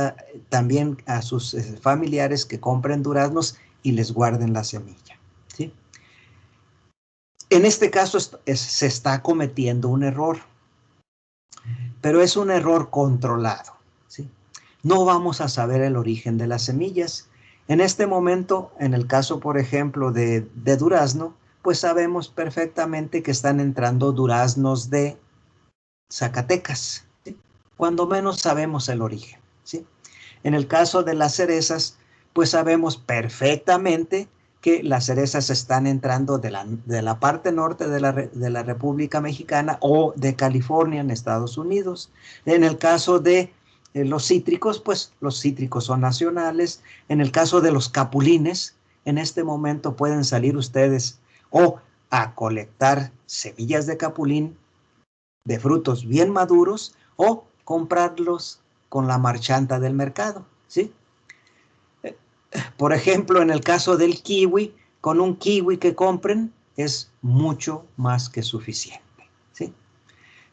también a sus familiares que compren duraznos y les guarden la semilla, ¿sí? En este caso se está cometiendo un error, pero es un error controlado, ¿sí? No vamos a saber el origen de las semillas. En este momento, en el caso, por ejemplo, de durazno, pues sabemos perfectamente que están entrando duraznos de Zacatecas, ¿sí? Cuando menos sabemos el origen, ¿sí? En el caso de las cerezas, pues sabemos perfectamente que las cerezas están entrando de la parte norte de la República Mexicana o de California en Estados Unidos. En el caso de los cítricos, pues los cítricos son nacionales. En el caso de los capulines, en este momento pueden salir ustedes o a colectar semillas de capulín de frutos bien maduros o comprarlos con la marchanta del mercado, ¿sí? Por ejemplo, en el caso del kiwi, con un kiwi que compren es mucho más que suficiente, ¿sí?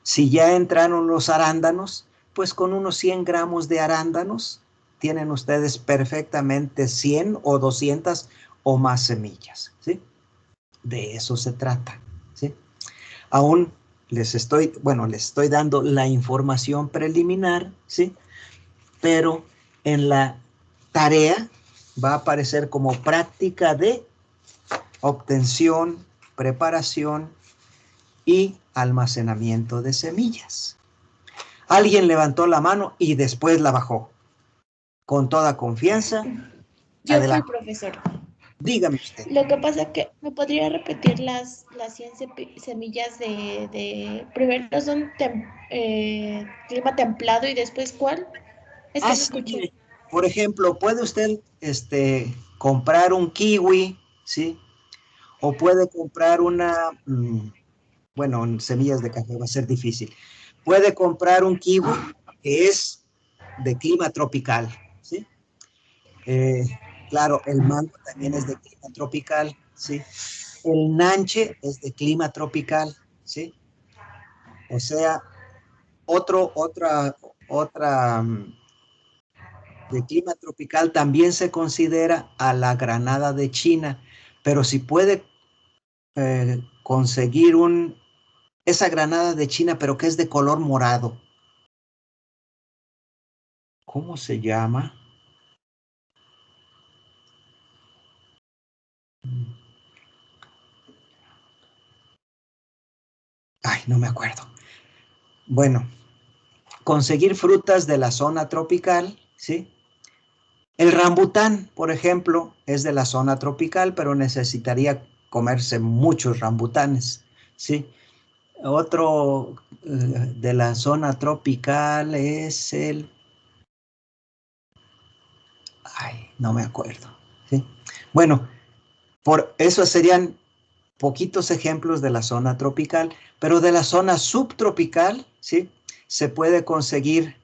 Si ya entraron los arándanos, pues con unos 100 gramos de arándanos tienen ustedes perfectamente 100 o 200 o más semillas, ¿sí? De eso se trata, ¿sí? Aún les estoy dando la información preliminar, ¿sí? Pero en la tarea va a aparecer como práctica de obtención, preparación y almacenamiento de semillas. Alguien levantó la mano y después la bajó. Con toda confianza. Yo Adelante. fui profesor. Dígame usted. Lo que pasa es que me podría repetir las 100 semillas primero son clima templado y después ¿cuál? Es que no Sí, escuché. mire, por ejemplo, puede usted comprar un kiwi, ¿sí? O puede comprar bueno, en semillas de café va a ser difícil. Puede comprar un kiwi que es de clima tropical, ¿sí? Claro, el mango también es de clima tropical, ¿sí? El nanche es de clima tropical, ¿sí? O sea, otra de clima tropical también se considera a la granada de China, pero si puede conseguir un esa granada de China, pero que es de color morado. ¿Cómo se llama? Ay, no me acuerdo. Bueno, conseguir frutas de la zona tropical, ¿sí? El rambután, por ejemplo, es de la zona tropical, pero necesitaría comerse muchos rambutanes, ¿sí? Otro de la zona tropical es el... Ay, no me acuerdo, ¿sí? Bueno, por eso serían poquitos ejemplos de la zona tropical, pero de la zona subtropical, ¿sí? Se puede conseguir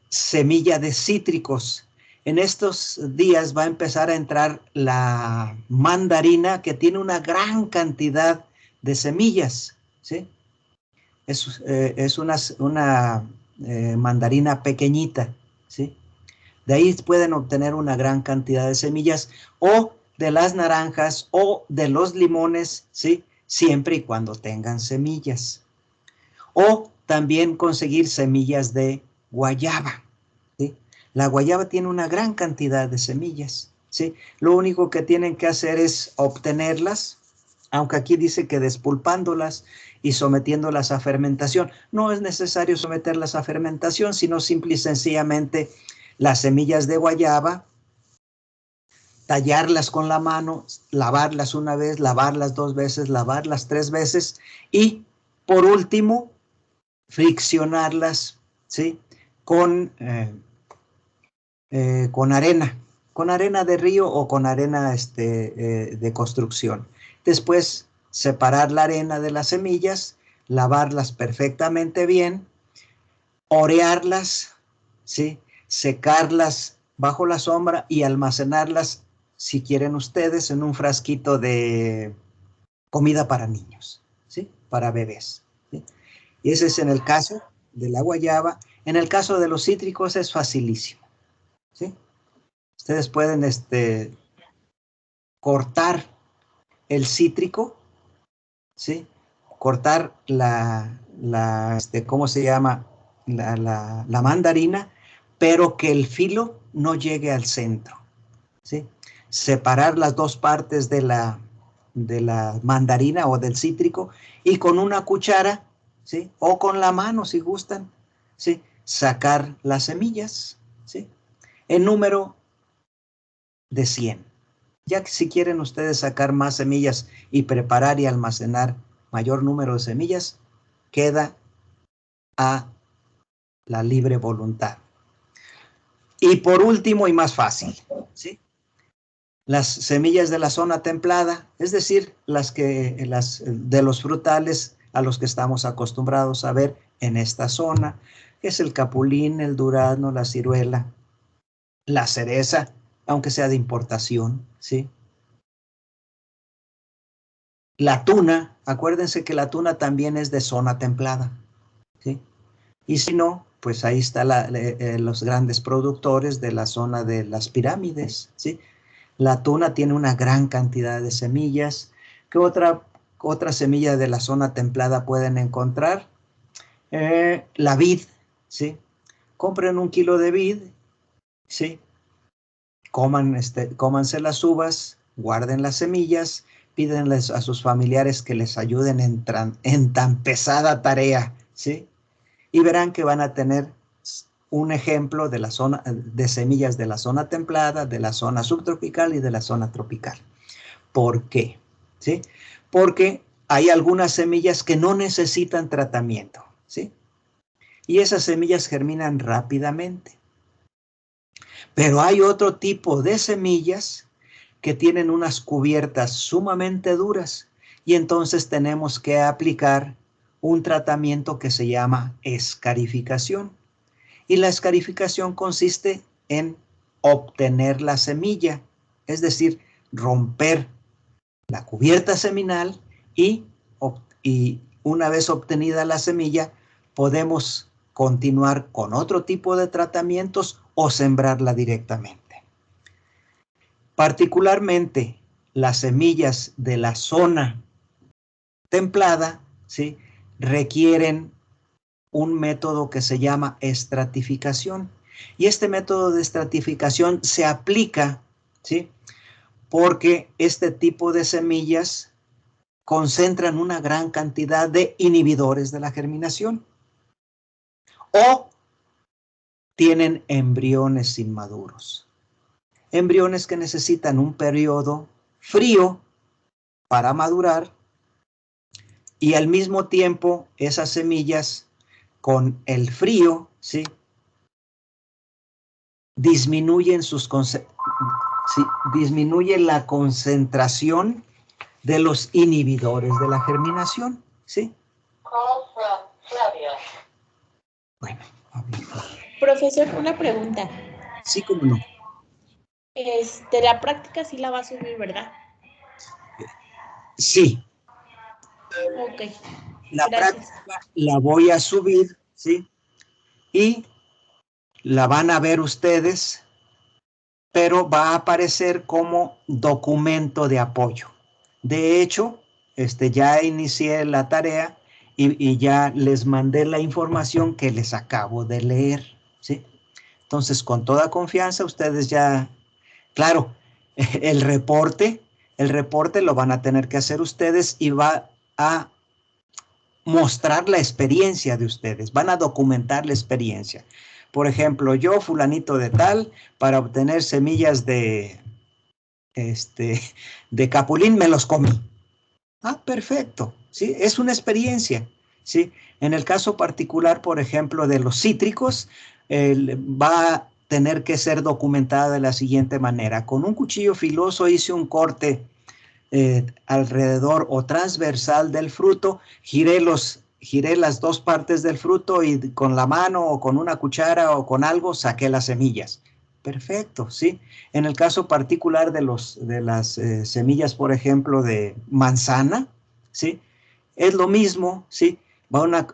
semilla de cítricos. En estos días va a empezar a entrar la mandarina, que tiene una gran cantidad de semillas, ¿sí? Es una mandarina pequeñita, ¿sí? De ahí pueden obtener una gran cantidad de semillas, o de las naranjas o de los limones, ¿sí? Siempre y cuando tengan semillas. O también conseguir semillas de guayaba, ¿sí? La guayaba tiene una gran cantidad de semillas, ¿sí? Lo único que tienen que hacer es obtenerlas, aunque aquí dice que despulpándolas y sometiéndolas a fermentación. No es necesario someterlas a fermentación, sino simple y sencillamente las semillas de guayaba, tallarlas con la mano, lavarlas una vez, lavarlas 2 veces, lavarlas 3 veces y, por último, friccionarlas, ¿sí? Con arena de río o con arena de construcción. Después, separar la arena de las semillas, lavarlas perfectamente bien, orearlas, ¿sí? Secarlas bajo la sombra y almacenarlas, si quieren ustedes, en un frasquito de comida para niños, ¿sí? Para bebés, ¿sí? Y ese es en el caso de la guayaba. En el caso de los cítricos es facilísimo, ¿sí? Ustedes pueden cortar el cítrico, ¿sí? Cortar ¿cómo se llama? La mandarina, pero que el filo no llegue al centro, ¿sí? Separar las dos partes de la mandarina o del cítrico y con una cuchara, ¿sí? O con la mano si gustan, ¿sí? Sacar las semillas, ¿sí? En número de 100. Ya que si quieren ustedes sacar más semillas y preparar y almacenar mayor número de semillas, queda a la libre voluntad. Y por último y más fácil, ¿sí? Las semillas de la zona templada, es decir, las de los frutales a los que estamos acostumbrados a ver en esta zona, que es el capulín, el durazno, la ciruela, la cereza, aunque sea de importación, ¿sí? La tuna, acuérdense que la tuna también es de zona templada, ¿sí? Y si no, pues ahí está los grandes productores de la zona de las pirámides, ¿sí? La tuna tiene una gran cantidad de semillas. ¿Qué otra semilla de la zona templada pueden encontrar? La vid, ¿sí? Compren 1 kilo de vid, ¿sí? Cómanse las uvas, guarden las semillas, pídenles a sus familiares que les ayuden en tan pesada tarea, ¿sí? Y verán que van a tener un ejemplo de la zona de semillas de la zona templada, de la zona subtropical y de la zona tropical. ¿Por qué? ¿Sí? Porque hay algunas semillas que no necesitan tratamiento, ¿sí? Y esas semillas germinan rápidamente. Pero hay otro tipo de semillas que tienen unas cubiertas sumamente duras y entonces tenemos que aplicar un tratamiento que se llama escarificación. Y la escarificación consiste en obtener la semilla, es decir, romper la cubierta seminal y una vez obtenida la semilla, podemos continuar con otro tipo de tratamientos o sembrarla directamente. Particularmente las semillas de la zona templada, ¿sí? requieren un método que se llama estratificación. Y este método de estratificación se aplica, ¿sí? Porque este tipo de semillas concentran una gran cantidad de inhibidores de la germinación o tienen embriones inmaduros. Embriones que necesitan un periodo frío para madurar y al mismo tiempo esas semillas con el frío, ¿sí? Disminuyen disminuye la concentración de los inhibidores de la germinación, ¿sí? Bueno, Profesor, una pregunta. sí, cómo no. La práctica sí la va a subir, ¿verdad? Sí, Ok, la gracias. práctica la voy a subir, ¿sí? Y la van a ver ustedes, pero va a aparecer como documento de apoyo. De hecho, ya inicié la tarea y ya les mandé la información que les acabo de leer, ¿sí? Entonces, con toda confianza, ustedes ya, claro, el reporte lo van a tener que hacer ustedes y va a mostrar la experiencia de ustedes, van a documentar la experiencia. Por ejemplo, yo, fulanito de tal, para obtener semillas de capulín me los comí. Ah, perfecto, ¿sí? Es una experiencia, ¿sí? En el caso particular, por ejemplo, de los cítricos, va a tener que ser documentada de la siguiente manera. Con un cuchillo filoso hice un corte alrededor o transversal del fruto, giré las dos partes del fruto y con la mano o con una cuchara o con algo saqué las semillas. Perfecto, ¿sí? En el caso particular de las semillas, por ejemplo, de manzana, ¿sí? Es lo mismo, ¿sí?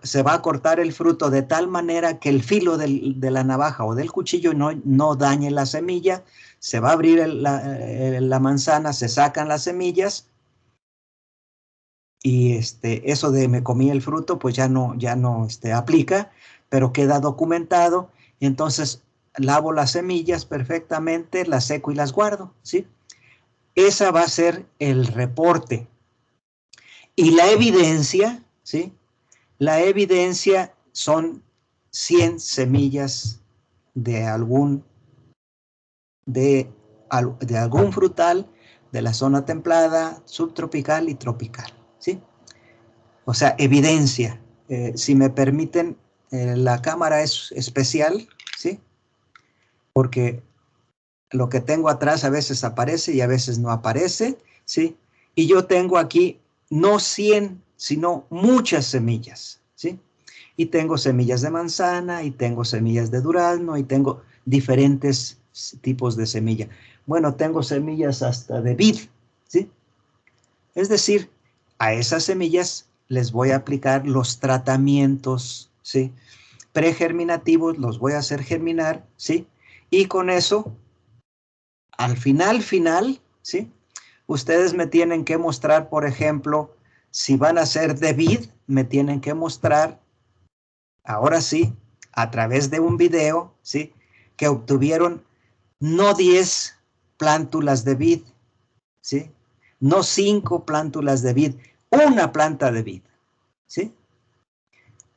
Se va a cortar el fruto de tal manera que el filo de la navaja o del cuchillo no dañe la semilla, se va a abrir la manzana, se sacan las semillas y eso de me comí el fruto pues ya no aplica, pero queda documentado y entonces lavo las semillas perfectamente, las seco y las guardo, ¿sí? Esa va a ser el reporte. Y la evidencia, ¿sí? La evidencia son 100 semillas de algún frutal de la zona templada, subtropical y tropical, ¿sí? O sea, evidencia. Si me permiten, la cámara es especial, ¿sí? Porque lo que tengo atrás a veces aparece y a veces no aparece, ¿sí? Y yo tengo aquí no 100, sino muchas semillas, ¿sí? Y tengo semillas de manzana, y tengo semillas de durazno, y tengo diferentes tipos de semilla. Bueno, tengo semillas hasta de vid, ¿sí? Es decir, a esas semillas les voy a aplicar los tratamientos, ¿sí? Pregerminativos, los voy a hacer germinar, ¿sí? Y con eso, al final, ¿sí? Ustedes me tienen que mostrar, por ejemplo, si van a ser de vid, me tienen que mostrar, ahora sí, a través de un video, ¿sí? Que obtuvieron no 10 plántulas de vid, ¿sí? No 5 plántulas de vid, una planta de vid, ¿sí?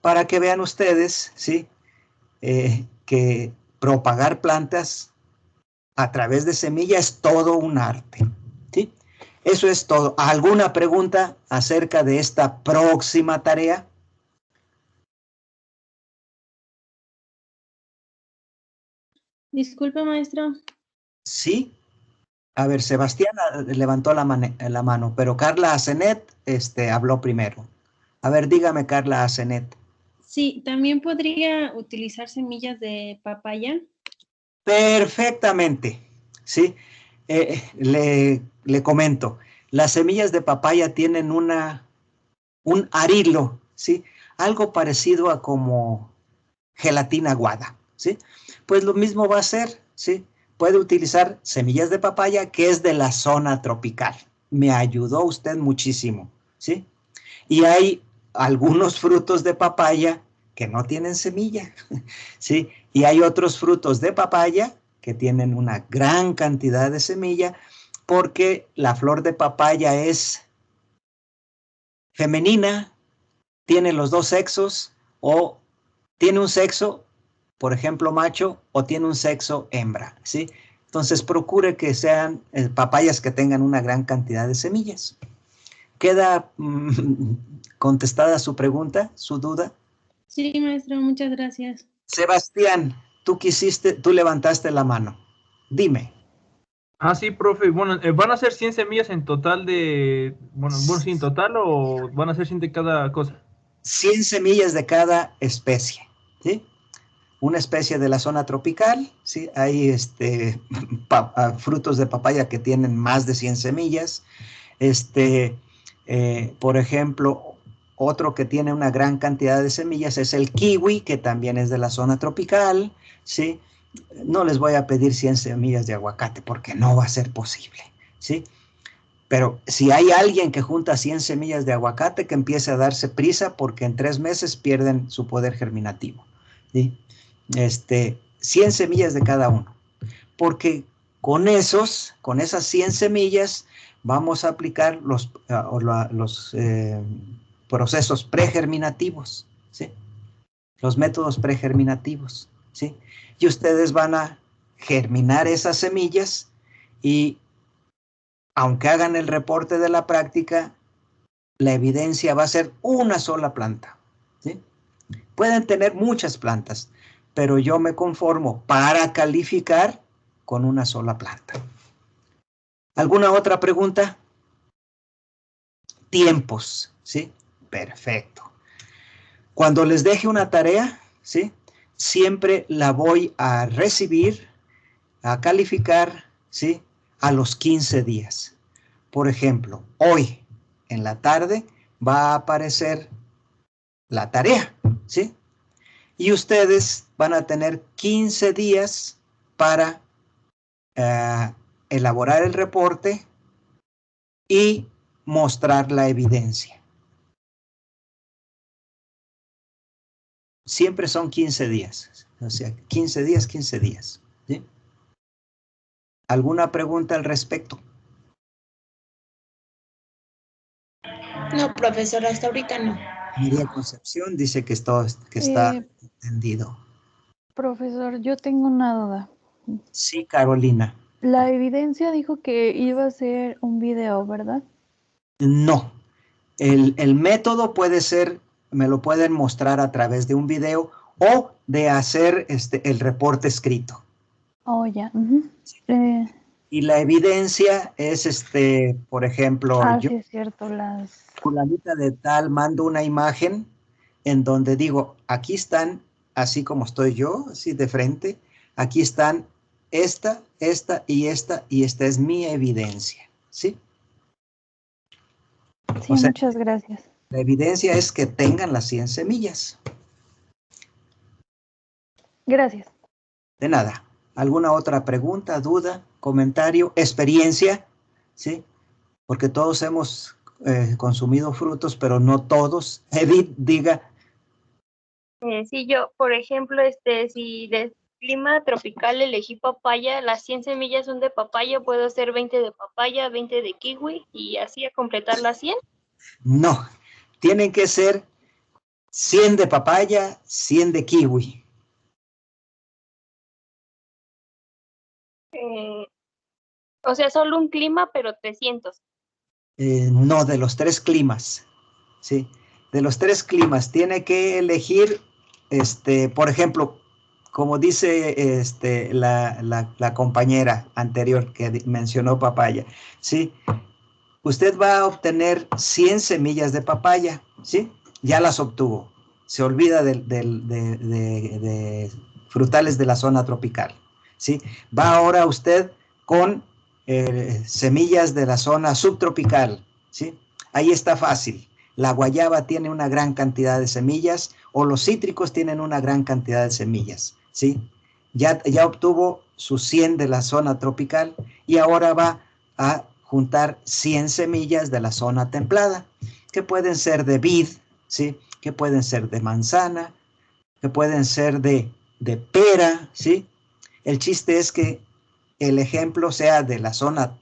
Para que vean ustedes, ¿sí? Que propagar plantas a través de semilla es todo un arte, ¿sí? Eso es todo. ¿Alguna pregunta acerca de esta próxima tarea? Disculpe, maestro. Sí. A ver, Sebastián levantó la mano, pero Carla Asenet habló primero. A ver, dígame, Carla Asenet. Sí, también podría utilizar semillas de papaya. Perfectamente, ¿sí? Le comento, las semillas de papaya tienen un arilo, ¿sí? Algo parecido a como gelatina aguada, ¿sí? Pues lo mismo va a ser, ¿sí? Puede utilizar semillas de papaya que es de la zona tropical. Me ayudó usted muchísimo, ¿sí? Y hay algunos frutos de papaya que no tienen semilla, ¿sí? Y hay otros frutos de papaya que tienen una gran cantidad de semilla porque la flor de papaya es femenina, tiene los dos sexos o tiene un sexo, por ejemplo, macho, o tiene un sexo hembra, ¿sí? Entonces, procure que sean papayas que tengan una gran cantidad de semillas. ¿Queda contestada su pregunta, su duda? Sí, maestro, muchas gracias. Sebastián, tú levantaste la mano. Dime. Ah, sí, profe. Bueno, ¿van a ser 100 semillas en total sí, en total o van a ser 100 de cada cosa? 100 semillas de cada especie, ¿sí? Una especie de la zona tropical, ¿sí? Hay frutos de papaya que tienen más de 100 semillas. Por ejemplo, otro que tiene una gran cantidad de semillas es el kiwi, que también es de la zona tropical, ¿sí? No les voy a pedir 100 semillas de aguacate porque no va a ser posible, ¿sí? Pero si hay alguien que junta 100 semillas de aguacate, que empiece a darse prisa porque en 3 meses pierden su poder germinativo, ¿sí? 100 semillas de cada uno. Porque con esas 100 semillas vamos a aplicar los procesos pregerminativos, ¿sí? Los métodos pregerminativos, ¿sí? Y ustedes van a germinar esas semillas y aunque hagan el reporte de la práctica, la evidencia va a ser una sola planta, ¿sí? Pueden tener muchas plantas, pero yo me conformo para calificar con una sola planta. ¿Alguna otra pregunta? Tiempos, ¿sí? Perfecto. Cuando les deje una tarea, ¿sí? Siempre la voy a recibir, a calificar, ¿sí? A los 15 días. Por ejemplo, hoy en la tarde va a aparecer la tarea, ¿sí? Y ustedes van a tener 15 días para elaborar el reporte y mostrar la evidencia. Siempre son 15 días, o sea, 15 días, 15 días, ¿sí? ¿Alguna pregunta al respecto? No, profesor, hasta ahorita no. María Concepción dice que está entendido. Profesor, yo tengo una duda. Sí, Carolina. La evidencia dijo que iba a ser un video, ¿verdad? No. El método puede ser, me lo pueden mostrar a través de un video o de hacer el reporte escrito. Oh, ya. Y la evidencia es, por ejemplo, yo, Sí, es cierto, fulanita de tal, mando una imagen en donde digo, aquí están, así como estoy yo, así de frente, aquí están esta y esta es mi evidencia, ¿sí? Sí, O sea, muchas gracias. la evidencia es que tengan las 100 semillas. Gracias. De nada. ¿Alguna otra pregunta, duda, comentario, experiencia? ¿Sí? Porque todos hemos consumido frutos, pero no todos. Edith, diga. Sí, yo, por ejemplo, si de clima tropical elegí papaya, las 100 semillas son de papaya, puedo hacer 20 de papaya, 20 de kiwi y así a completar las 100. No, tienen que ser 100 de papaya, 100 de kiwi. O sea, solo un clima, pero 300. No, de los 3 climas. Sí, de los 3 climas. Tiene que elegir, por ejemplo, como dice la compañera anterior que mencionó papaya, ¿sí? Usted va a obtener 100 semillas de papaya, ¿sí? Ya las obtuvo. Se olvida de frutales de la zona tropical, ¿sí? Va ahora usted con semillas de la zona subtropical, ¿sí? Ahí está fácil. La guayaba tiene una gran cantidad de semillas o los cítricos tienen una gran cantidad de semillas, ¿sí? Ya obtuvo sus 100 de la zona tropical y ahora va a juntar 100 semillas de la zona templada, que pueden ser de vid, ¿sí? Que pueden ser de manzana, que pueden ser de pera, ¿sí? El chiste es que el ejemplo sea de la zona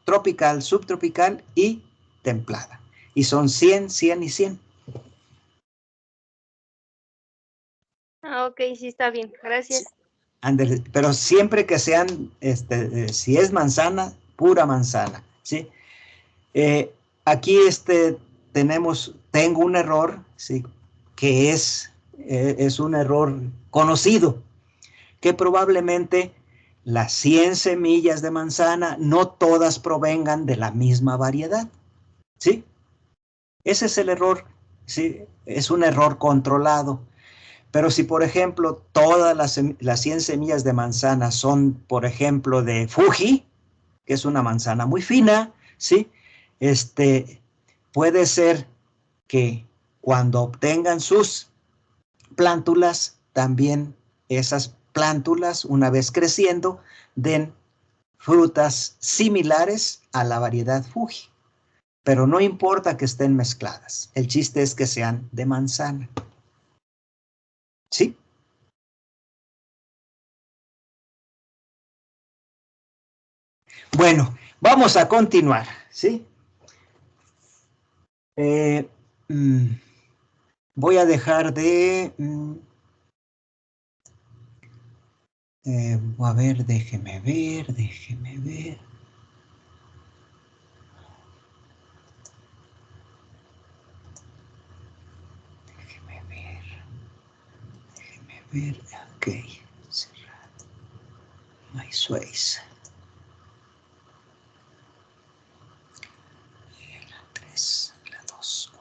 tropical, subtropical y templada. Y son 100, 100 y 100. Ah, ok, sí está bien, gracias. Ándale, pero siempre que sean, si es manzana, pura manzana, ¿sí? Aquí tengo un error, ¿sí? Que es un error conocido, que probablemente las 100 semillas de manzana no todas provengan de la misma variedad, ¿sí? Ese es el error, ¿sí? Es un error controlado. Pero si, por ejemplo, todas las 100 semillas de manzana son, por ejemplo, de Fuji, que es una manzana muy fina, ¿sí? Puede ser que cuando obtengan sus plántulas, también esas plántulas, una vez creciendo, den frutas similares a la variedad Fuji. Pero no importa que estén mezcladas. El chiste es que sean de manzana. ¿Sí? Bueno, vamos a continuar, ¿sí? Voy a dejar de... a ver, déjeme ver. Déjeme ver. Ok. Cerrar. My Sways. La 3, la 2,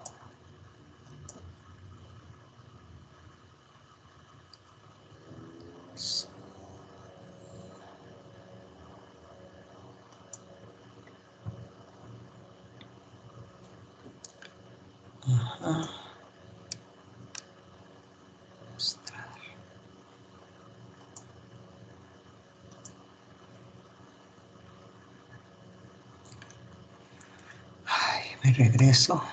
1. Ajá. Mostrar. Ay, me regreso.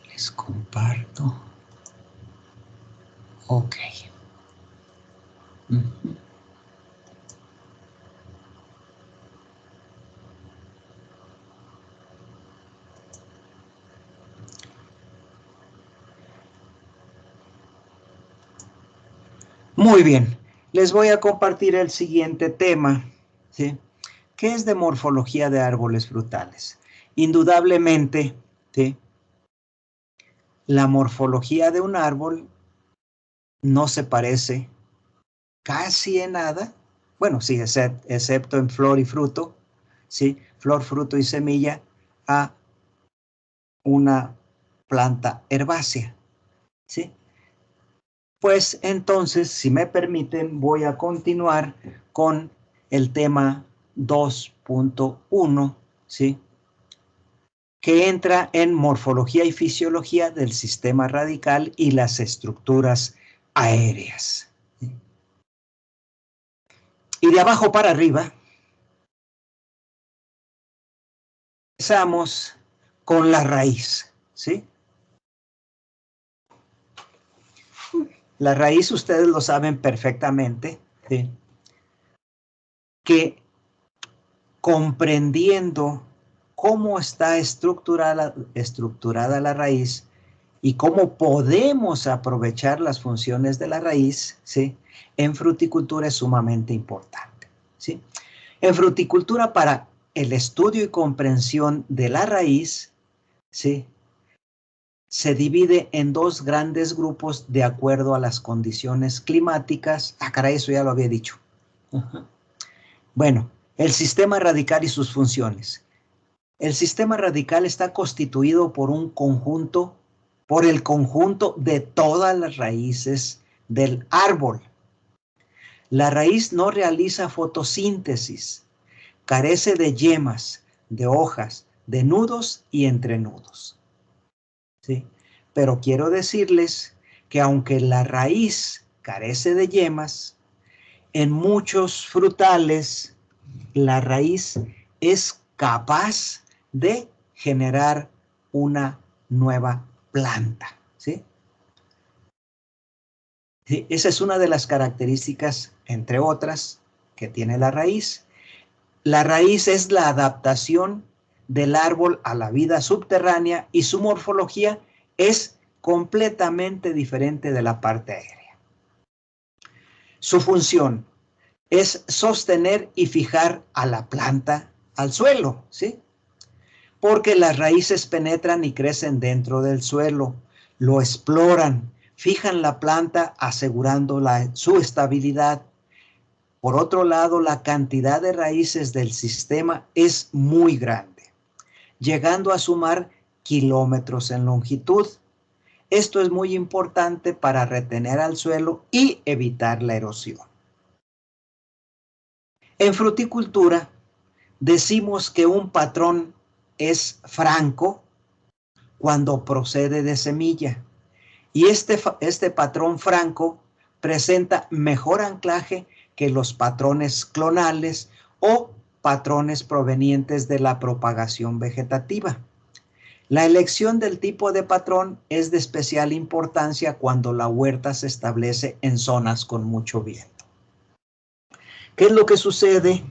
Les comparto. Ok. Muy bien. Les voy a compartir el siguiente tema, ¿sí? ¿Qué es de morfología de árboles frutales? Indudablemente, ¿sí? La morfología de un árbol no se parece casi en nada, bueno, sí, excepto en flor y fruto, ¿sí? Flor, fruto y semilla, a una planta herbácea, ¿sí? Pues entonces, si me permiten, voy a continuar con el tema 2.1, ¿sí? Que entra en morfología y fisiología del sistema radical y las estructuras aéreas. Y de abajo para arriba, empezamos con la raíz, ¿sí? La raíz, ustedes lo saben perfectamente, ¿sí? Que comprendiendo cómo está estructurada la raíz y cómo podemos aprovechar las funciones de la raíz, ¿sí? En fruticultura es sumamente importante, ¿sí? En fruticultura, para el estudio y comprensión de la raíz, ¿sí? Se divide en dos grandes grupos de acuerdo a las condiciones climáticas. Ah, caray, eso ya lo había dicho. Bueno, el sistema radical y sus funciones. El sistema radical está constituido por el conjunto de todas las raíces del árbol. La raíz no realiza fotosíntesis, carece de yemas, de hojas, de nudos y entrenudos. ¿Sí? Pero quiero decirles que aunque la raíz carece de yemas, en muchos frutales la raíz es capaz de generar una nueva planta, ¿sí? Sí, esa es una de las características, entre otras, que tiene la raíz. La raíz es la adaptación del árbol a la vida subterránea y su morfología es completamente diferente de la parte aérea. Su función es sostener y fijar a la planta al suelo, ¿sí? Porque las raíces penetran y crecen dentro del suelo, lo exploran, fijan la planta asegurando su estabilidad. Por otro lado, la cantidad de raíces del sistema es muy grande, llegando a sumar kilómetros en longitud. Esto es muy importante para retener al suelo y evitar la erosión. En fruticultura, decimos que un patrón es franco cuando procede de semilla. Y este patrón franco presenta mejor anclaje que los patrones clonales o patrones provenientes de la propagación vegetativa. La elección del tipo de patrón es de especial importancia cuando la huerta se establece en zonas con mucho viento. ¿Qué es lo que sucede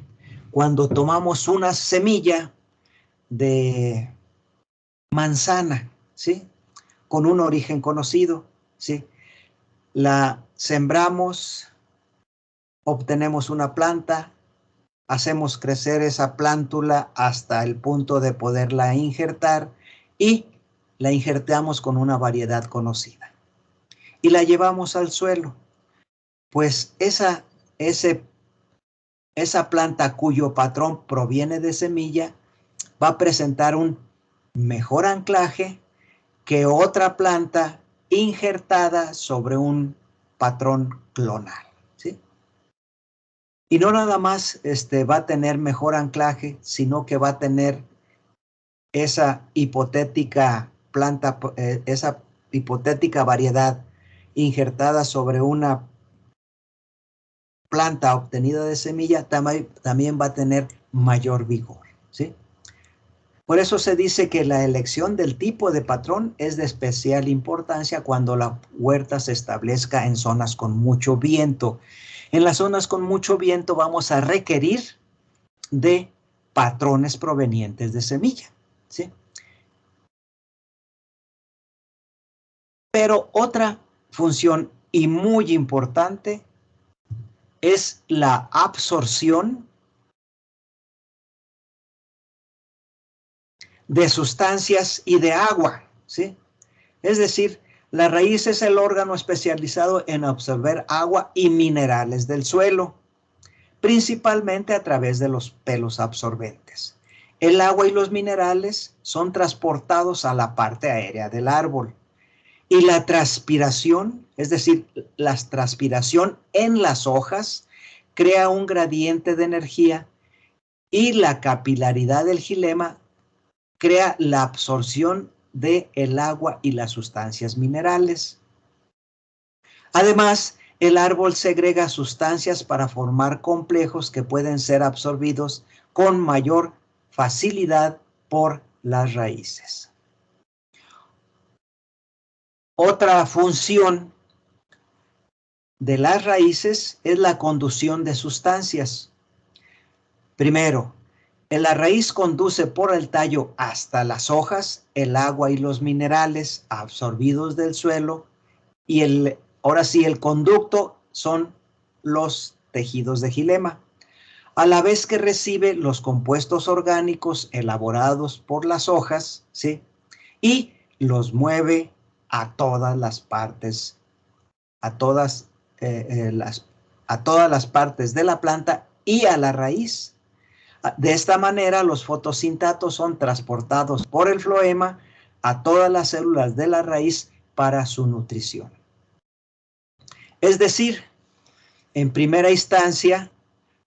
cuando tomamos una semilla de manzana, ¿sí? Con un origen conocido, ¿sí? La sembramos, obtenemos una planta, hacemos crecer esa plántula hasta el punto de poderla injertar y la injertamos con una variedad conocida. Y la llevamos al suelo. Pues esa planta cuyo patrón proviene de semilla va a presentar un mejor anclaje que otra planta injertada sobre un patrón clonal, ¿sí? Y no nada más va a tener mejor anclaje, sino que va a tener esa hipotética planta, esa hipotética variedad injertada sobre una planta obtenida de semilla, también va a tener mayor vigor, ¿sí? Por eso se dice que la elección del tipo de patrón es de especial importancia cuando la huerta se establezca en zonas con mucho viento. En las zonas con mucho viento vamos a requerir de patrones provenientes de semilla, ¿sí? Pero otra función y muy importante es la absorción de sustancias y de agua, ¿sí? Es decir, la raíz es el órgano especializado en absorber agua y minerales del suelo, principalmente a través de los pelos absorbentes. El agua y los minerales son transportados a la parte aérea del árbol. Y la transpiración, es decir, la transpiración en las hojas, crea un gradiente de energía y la capilaridad del xilema crea la absorción del agua y las sustancias minerales. Además, el árbol segrega sustancias para formar complejos que pueden ser absorbidos con mayor facilidad por las raíces. Otra función de las raíces es la conducción de sustancias. Primero, la raíz conduce por el tallo hasta las hojas el agua y los minerales absorbidos del suelo y ahora sí el conducto son los tejidos de xilema, a la vez que recibe los compuestos orgánicos elaborados por las hojas, ¿sí? Y los mueve a todas las partes, a todas las partes de la planta y a la raíz. De esta manera, los fotosintatos son transportados por el floema a todas las células de la raíz para su nutrición. Es decir, en primera instancia,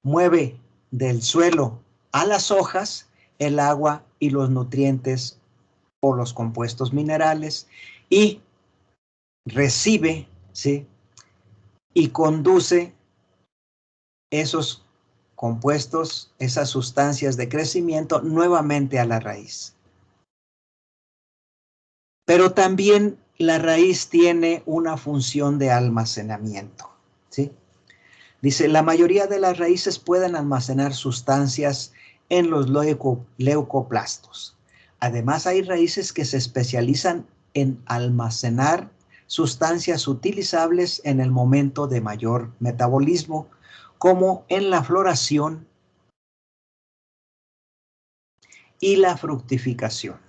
mueve del suelo a las hojas el agua y los nutrientes o los compuestos minerales y recibe, ¿sí? Y conduce esos compuestos, esas sustancias de crecimiento, nuevamente a la raíz. Pero también la raíz tiene una función de almacenamiento, ¿sí? Dice, la mayoría de las raíces pueden almacenar sustancias en los leucoplastos. Además, hay raíces que se especializan en almacenar sustancias utilizables en el momento de mayor metabolismo, como en la floración y la fructificación.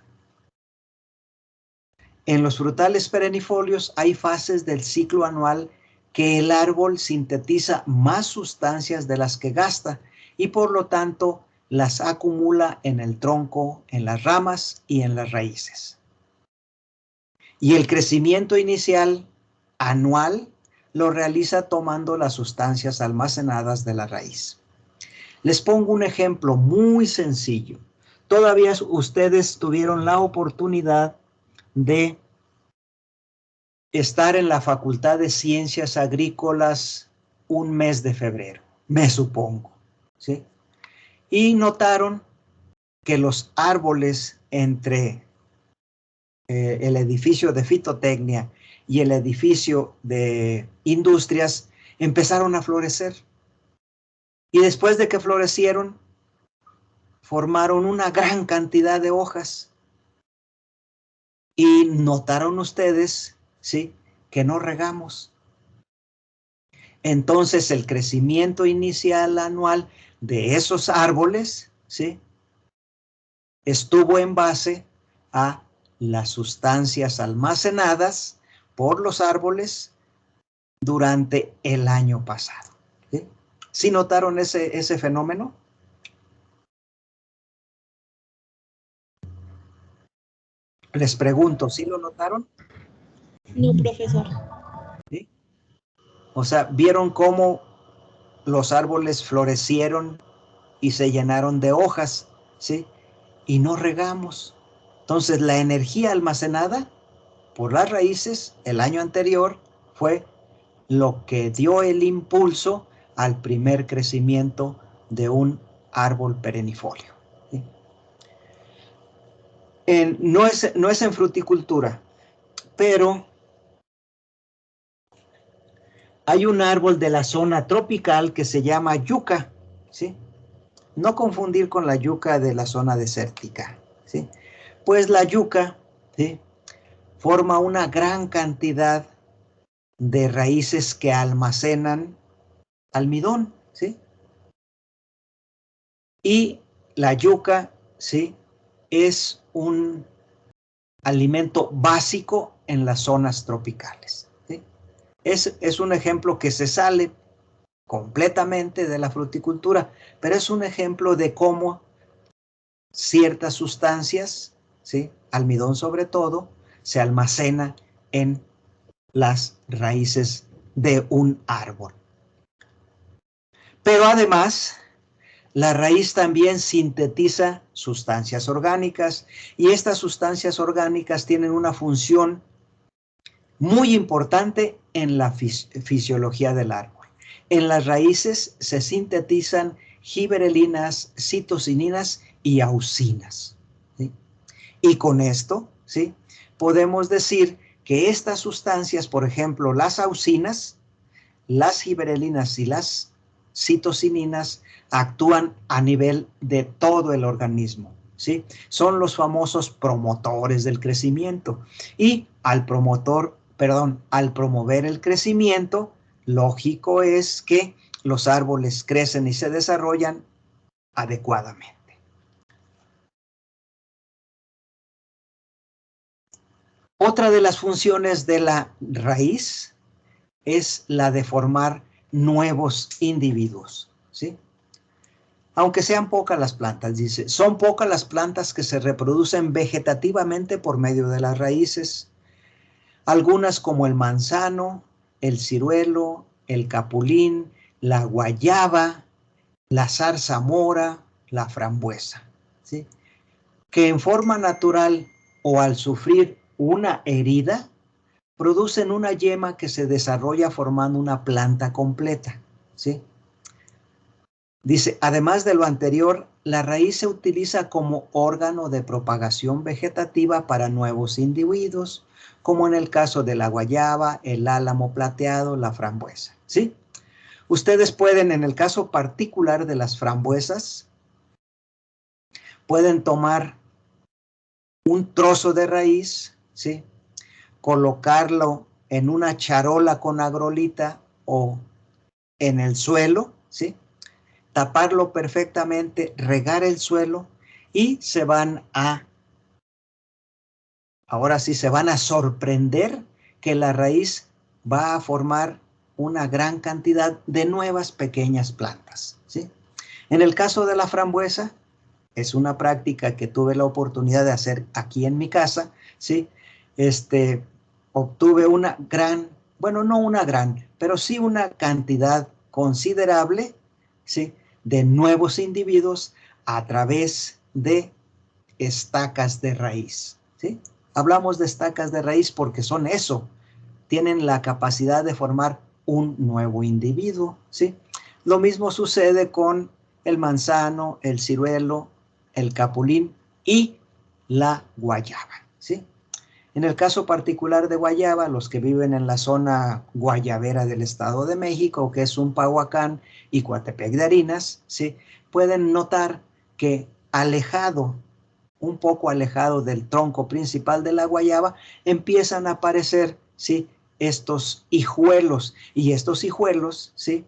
En los frutales perennifolios hay fases del ciclo anual que el árbol sintetiza más sustancias de las que gasta y por lo tanto las acumula en el tronco, en las ramas y en las raíces. Y el crecimiento inicial anual lo realiza tomando las sustancias almacenadas de la raíz. Les pongo un ejemplo muy sencillo. Todavía ustedes tuvieron la oportunidad de estar en la Facultad de Ciencias Agrícolas un mes de febrero, me supongo, ¿sí? Y notaron que los árboles entre el edificio de fitotecnia y el edificio de industrias empezaron a florecer. Y después de que florecieron, formaron una gran cantidad de hojas. Y notaron ustedes, ¿sí?, que no regamos. Entonces el crecimiento inicial anual de esos árboles, ¿sí?, estuvo en base a las sustancias almacenadas por los árboles durante el año pasado. ¿Sí? ¿Sí notaron ese fenómeno? Les pregunto, ¿sí lo notaron? No, profesor. ¿Sí? O sea, ¿vieron cómo los árboles florecieron y se llenaron de hojas? ¿Sí? Y no regamos. Entonces, la energía almacenada por las raíces el año anterior fue lo que dio el impulso al primer crecimiento de un árbol perennifolio. ¿Sí? No es en fruticultura, pero hay un árbol de la zona tropical que se llama yuca, ¿sí? No confundir con la yuca de la zona desértica, ¿sí? Pues la yuca, ¿sí?, forma una gran cantidad de raíces que almacenan almidón, ¿sí? Y la yuca, ¿sí?, es un alimento básico en las zonas tropicales, ¿sí? Es un ejemplo que se sale completamente de la fruticultura, pero es un ejemplo de cómo ciertas sustancias, ¿sí?, almidón sobre todo, se almacena en las raíces de un árbol. Pero además, la raíz también sintetiza sustancias orgánicas y estas sustancias orgánicas tienen una función muy importante en la fisiología del árbol. En las raíces se sintetizan gibberelinas, citosininas y auxinas, ¿sí? Y con esto, ¿sí?, podemos decir que estas sustancias, por ejemplo, las auxinas, las gibberelinas y las citosininas, actúan a nivel de todo el organismo, ¿sí? Son los famosos promotores del crecimiento. Y al promover el crecimiento, lógico es que los árboles crecen y se desarrollan adecuadamente. Otra de las funciones de la raíz es la de formar nuevos individuos, ¿sí? Aunque sean pocas las plantas, dice, son pocas las plantas que se reproducen vegetativamente por medio de las raíces. Algunas como el manzano, el ciruelo, el capulín, la guayaba, la zarzamora, la frambuesa, ¿sí?, que en forma natural o al sufrir una herida, producen una yema que se desarrolla formando una planta completa, ¿sí? Dice, además de lo anterior, la raíz se utiliza como órgano de propagación vegetativa para nuevos individuos, como en el caso de la guayaba, el álamo plateado, la frambuesa, ¿sí? Ustedes pueden, en el caso particular de las frambuesas, pueden tomar un trozo de raíz, ¿sí? Colocarlo en una charola con agrolita o en el suelo, ¿sí? Taparlo perfectamente, regar el suelo y se van a, ahora sí, se van a sorprender que la raíz va a formar una gran cantidad de nuevas pequeñas plantas, ¿sí? En el caso de la frambuesa, es una práctica que tuve la oportunidad de hacer aquí en mi casa, ¿sí? Obtuve una gran, bueno, no una gran, pero sí una cantidad considerable, ¿sí? De nuevos individuos a través de estacas de raíz, ¿sí? Hablamos de estacas de raíz porque son eso, tienen la capacidad de formar un nuevo individuo, ¿sí? Lo mismo sucede con el manzano, el ciruelo, el capulín y la guayaba, ¿sí? En el caso particular de guayaba, los que viven en la zona guayabera del Estado de México, que es Pahuacán y Coatepec de Harinas, ¿sí? Pueden notar que alejado, un poco alejado del tronco principal de la guayaba, empiezan a aparecer, ¿sí? Estos hijuelos, y estos hijuelos, ¿sí?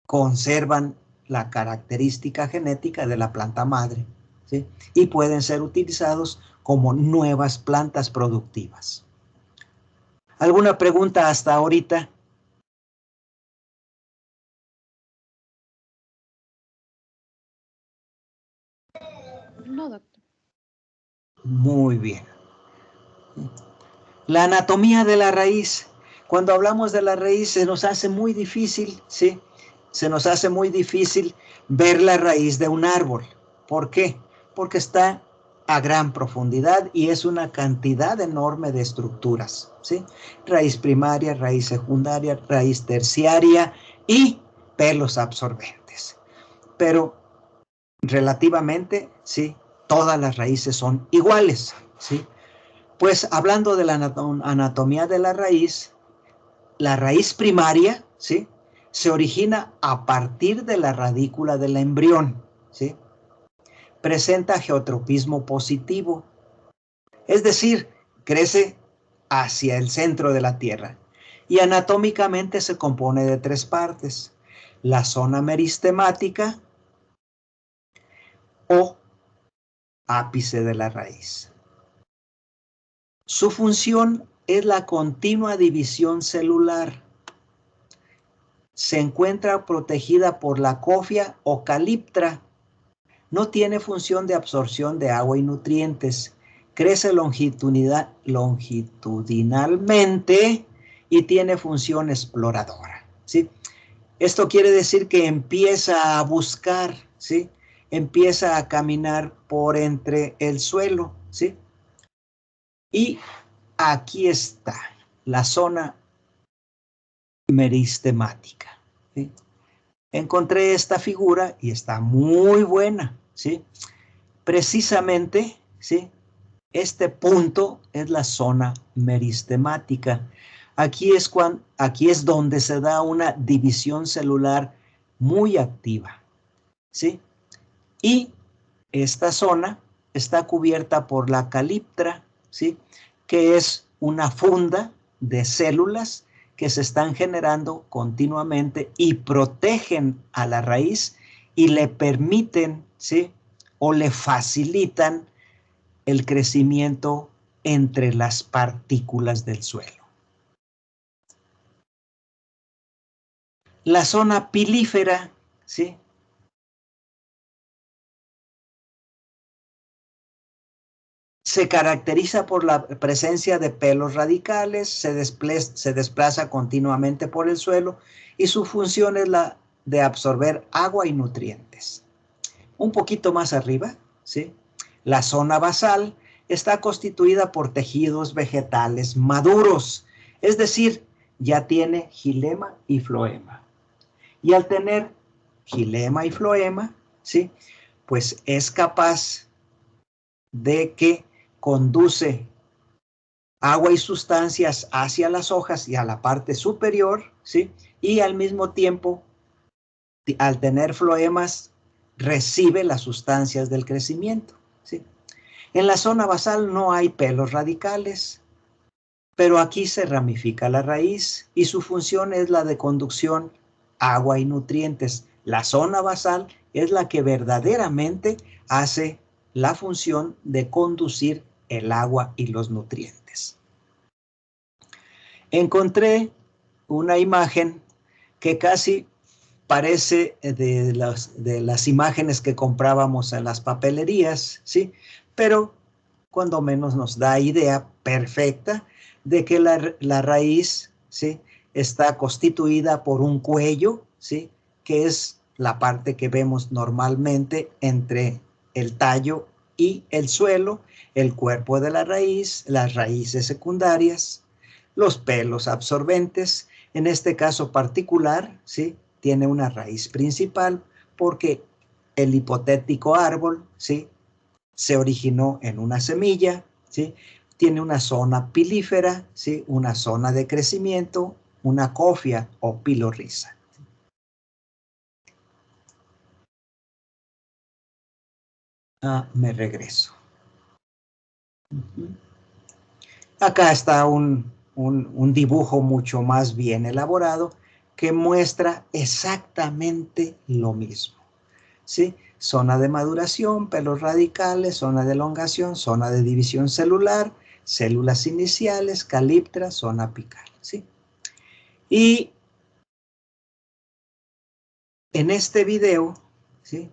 Conservan la característica genética de la planta madre, ¿sí? Y pueden ser utilizados como nuevas plantas productivas. ¿Alguna pregunta hasta ahorita? No, doctor. Muy bien. La anatomía de la raíz. Cuando hablamos de la raíz se nos hace muy difícil, ¿sí? Se nos hace muy difícil ver la raíz de un árbol. ¿Por qué? Porque está a gran profundidad y es una cantidad enorme de estructuras, ¿sí? Raíz primaria, raíz secundaria, raíz terciaria y pelos absorbentes. Pero relativamente, ¿sí? Todas las raíces son iguales, ¿sí? Pues hablando de la anatomía de la raíz primaria, ¿sí? Se origina a partir de la radícula del embrión, ¿sí? Presenta geotropismo positivo, es decir, crece hacia el centro de la Tierra y anatómicamente se compone de tres partes: la zona meristemática o ápice de la raíz. Su función es la continua división celular. Se encuentra protegida por la cofia o caliptra. No tiene función de absorción de agua y nutrientes. Crece longitudinalmente y tiene función exploradora, ¿sí? Esto quiere decir que empieza a buscar, ¿sí? Empieza a caminar por entre el suelo, ¿sí? Y aquí está la zona meristemática, ¿sí? Encontré esta figura y está muy buena, ¿sí? Precisamente, ¿sí? Este punto es la zona meristemática. Aquí es donde se da una división celular muy activa, ¿sí? Y esta zona está cubierta por la caliptra, ¿sí? Que es una funda de células que se están generando continuamente y protegen a la raíz y le permiten, ¿sí? O le facilitan el crecimiento entre las partículas del suelo. La zona pilífera, ¿sí? Se caracteriza por la presencia de pelos radicales, se desplaza continuamente por el suelo y su función es la de absorber agua y nutrientes. Un poquito más arriba, ¿sí? La zona basal está constituida por tejidos vegetales maduros, es decir, ya tiene xilema y floema. Y al tener xilema y floema, ¿sí? Pues es capaz de que conduce agua y sustancias hacia las hojas y a la parte superior, ¿sí? Y al mismo tiempo, al tener floemas, recibe las sustancias del crecimiento, ¿sí? En la zona basal no hay pelos radicales, pero aquí se ramifica la raíz y su función es la de conducción agua y nutrientes. La zona basal es la que verdaderamente hace la función de conducir el agua y los nutrientes. Encontré una imagen que casi parece de las imágenes que comprábamos en las papelerías, ¿sí? Pero cuando menos nos da idea perfecta de que la raíz, ¿sí? Está constituida por un cuello, ¿sí? Que es la parte que vemos normalmente entre el tallo y el suelo, el cuerpo de la raíz, las raíces secundarias, los pelos absorbentes. En este caso particular, ¿sí? Tiene una raíz principal porque el hipotético árbol, ¿sí? Se originó en una semilla, ¿sí? Tiene una zona pilífera, ¿sí? Una zona de crecimiento, una cofia o pilorriza. Me regreso. Acá está un dibujo mucho más bien elaborado que muestra exactamente lo mismo, ¿sí? Zona de maduración, pelos radicales, zona de elongación, zona de división celular, células iniciales, calíptera, zona apical, ¿sí? Y en este video, ¿sí?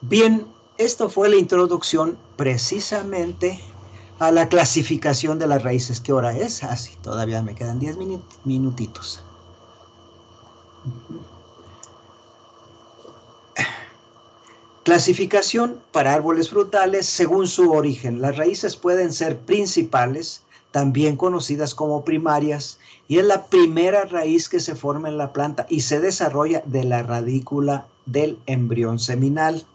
Bien, esto fue la introducción precisamente a la clasificación de las raíces. ¿Qué hora es? Así, todavía me quedan 10 minutitos. Clasificación para árboles frutales según su origen. Las raíces pueden ser principales, también conocidas como primarias, y es la primera raíz que se forma en la planta y se desarrolla de la radícula del embrión seminal.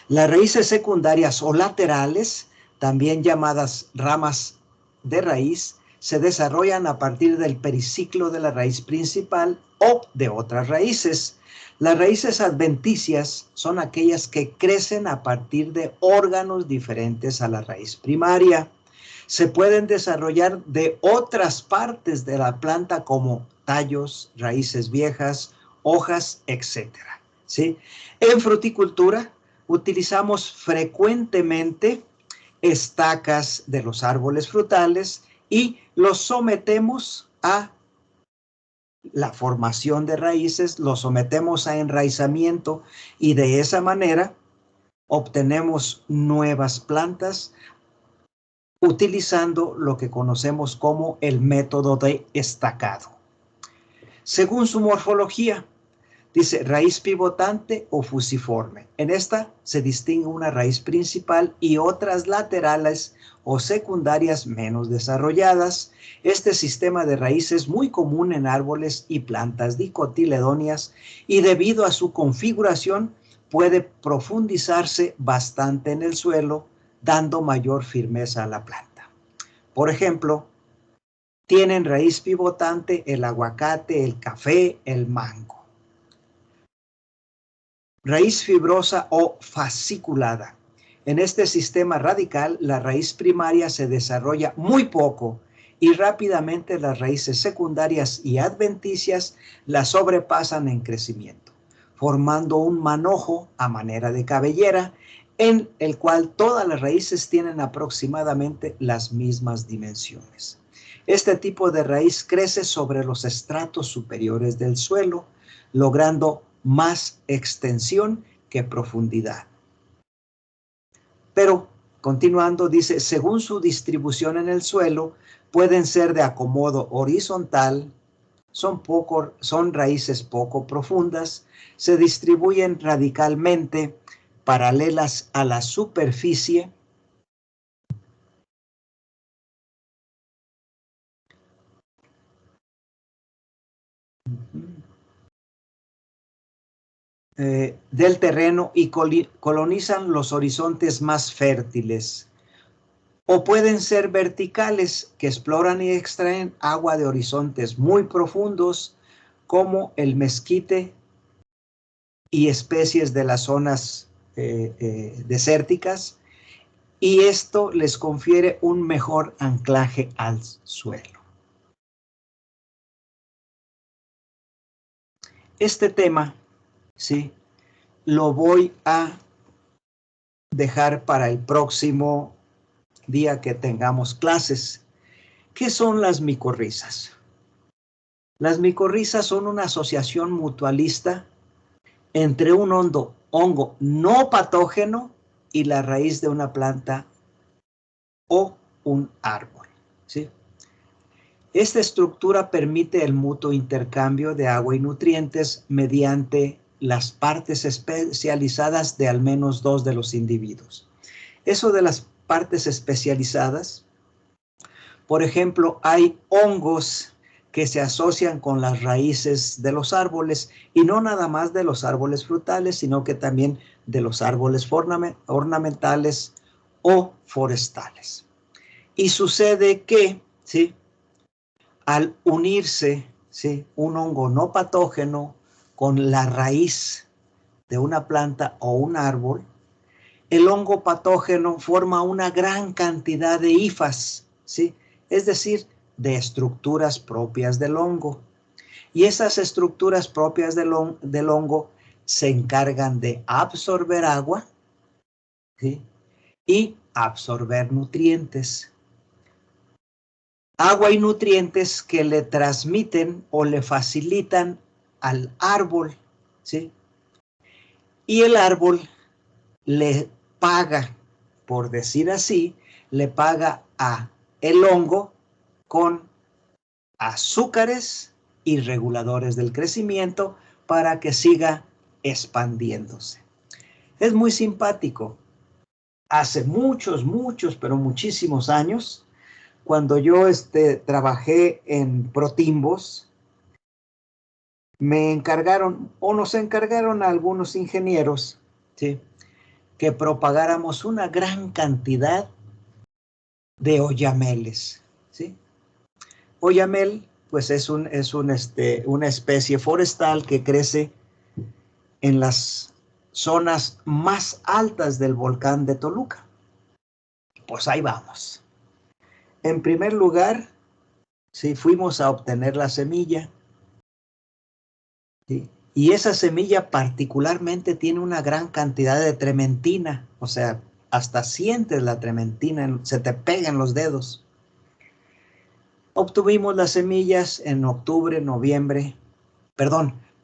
Las raíces secundarias o laterales, también llamadas ramas de raíz, se desarrollan a partir del periciclo de la raíz principal o de otras raíces. Las raíces adventicias son aquellas que crecen a partir de órganos diferentes a la raíz primaria. Se pueden desarrollar de otras partes de la planta como tallos, raíces viejas, hojas, etc. ¿Sí? En fruticultura utilizamos frecuentemente estacas de los árboles frutales y los sometemos a la formación de raíces, los sometemos a enraizamiento y de esa manera obtenemos nuevas plantas utilizando lo que conocemos como el método de estacado. Según su morfología, dice raíz pivotante o fusiforme. En esta se distingue una raíz principal y otras laterales o secundarias menos desarrolladas. Este sistema de raíz es muy común en árboles y plantas dicotiledóneas y debido a su configuración puede profundizarse bastante en el suelo, dando mayor firmeza a la planta. Por ejemplo, tienen raíz pivotante el aguacate, el café, el mango. Raíz fibrosa o fasciculada. En este sistema radical, la raíz primaria se desarrolla muy poco y rápidamente las raíces secundarias y adventicias la sobrepasan en crecimiento, formando un manojo a manera de cabellera en el cual todas las raíces tienen aproximadamente las mismas dimensiones. Este tipo de raíz crece sobre los estratos superiores del suelo, logrando más extensión que profundidad. Pero, continuando, dice, según su distribución en el suelo, pueden ser de acomodo horizontal, son raíces poco profundas, se distribuyen radicalmente, paralelas a la superficie, del terreno y colonizan los horizontes más fértiles. O pueden ser verticales, que exploran y extraen agua de horizontes muy profundos, como el mezquite y especies de las zonas desérticas, y esto les confiere un mejor anclaje al suelo. Este tema, sí, lo voy a dejar para el próximo día que tengamos clases. ¿Qué son las micorrizas? Las micorrizas son una asociación mutualista entre un hongo no patógeno y la raíz de una planta o un árbol, ¿sí? Esta estructura permite el mutuo intercambio de agua y nutrientes mediante las partes especializadas de al menos dos de los individuos. Eso de las partes especializadas, por ejemplo, hay hongos que se asocian con las raíces de los árboles y no nada más de los árboles frutales, sino que también de los árboles ornamentales o forestales. Y sucede que, ¿sí?, al unirse, ¿sí?, un hongo no patógeno con la raíz de una planta o un árbol, el hongo patógeno forma una gran cantidad de hifas, ¿sí?, es decir, de estructuras propias del hongo. Y esas estructuras propias del hongo se encargan de absorber agua, ¿sí?, y absorber nutrientes. Agua y nutrientes que le transmiten o le facilitan al árbol, ¿sí? Y el árbol le paga, por decir así, le paga a el hongo con azúcares y reguladores del crecimiento para que siga expandiéndose. Es muy simpático. Hace muchos, pero muchísimos años, cuando yo trabajé en Protimbos, me encargaron, o nos encargaron a algunos ingenieros, ¿sí?, que propagáramos una gran cantidad de oyameles, ¿sí? Oyamel, pues es una especie forestal que crece en las zonas más altas del volcán de Toluca. Pues ahí vamos. En primer lugar, sí, fuimos a obtener la semilla, ¿sí? Y esa semilla particularmente tiene una gran cantidad de trementina, o sea, hasta sientes la trementina, se te pega en los dedos. Obtuvimos las semillas en octubre, noviembre,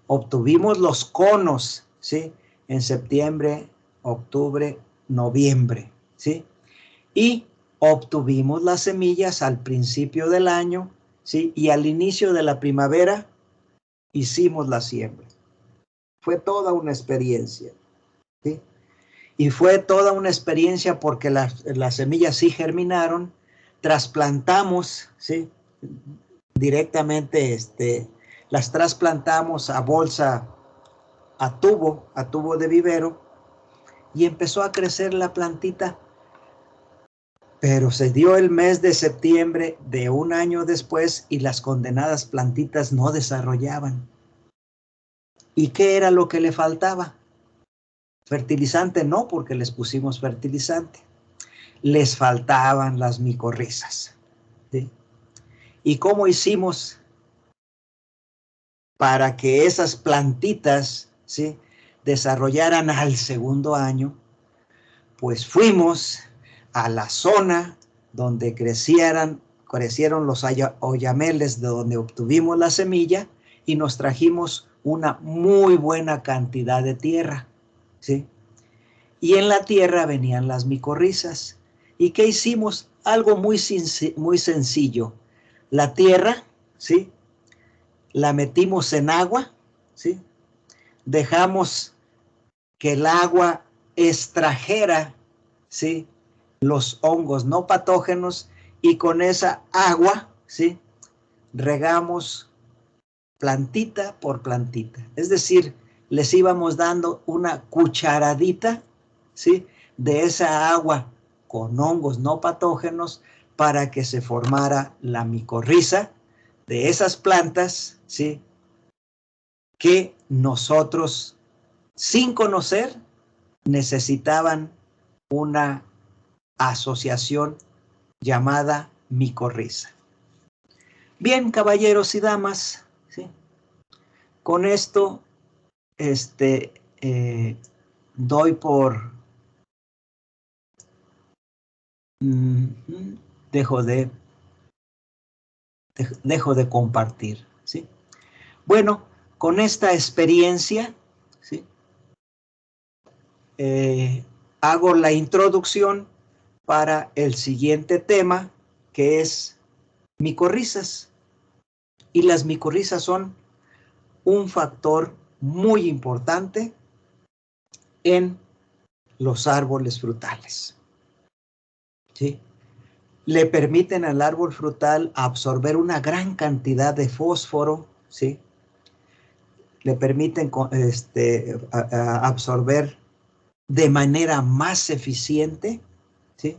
obtuvimos los conos, ¿sí?, en septiembre, octubre, noviembre, ¿sí? Y obtuvimos las semillas al principio del año, ¿sí? Y al inicio de la primavera hicimos la siembra. Fue toda una experiencia, ¿sí? Y fue toda una experiencia porque las semillas sí germinaron, trasplantamos, ¿sí?, directamente, las trasplantamos a bolsa, a tubo de vivero, y empezó a crecer la plantita. Pero se dio el mes de septiembre de un año después y las condenadas plantitas no desarrollaban. ¿Y qué era lo que le faltaba? Fertilizante no, porque les pusimos fertilizante. Les faltaban las micorrizas, ¿sí? ¿Y cómo hicimos para que esas plantitas, ¿sí?, desarrollaran al segundo año? Pues fuimos a la zona donde crecieron los oyameles, de donde obtuvimos la semilla, y nos trajimos una muy buena cantidad de tierra, ¿sí? Y en la tierra venían las micorrizas. ¿Y qué hicimos? Algo muy sencillo. La tierra, ¿sí?, la metimos en agua, ¿sí? Dejamos que el agua extrajera, ¿sí?, los hongos no patógenos, y con esa agua, ¿sí?, regamos plantita por plantita. Es decir, les íbamos dando una cucharadita, ¿sí?, de esa agua con hongos no patógenos para que se formara la micorriza de esas plantas, ¿sí?, que nosotros, sin conocer, necesitaban una asociación llamada micorriza. Bien, caballeros y damas, ¿sí?, con esto doy por... dejo de compartir, ¿sí? Bueno, con esta experiencia, ¿sí?, hago la introducción para el siguiente tema, que es micorrizas. Y las micorrizas son un factor muy importante en los árboles frutales, ¿sí? Le permiten al árbol frutal absorber una gran cantidad de fósforo, ¿sí? Le permiten absorber de manera más eficiente, ¿sí?,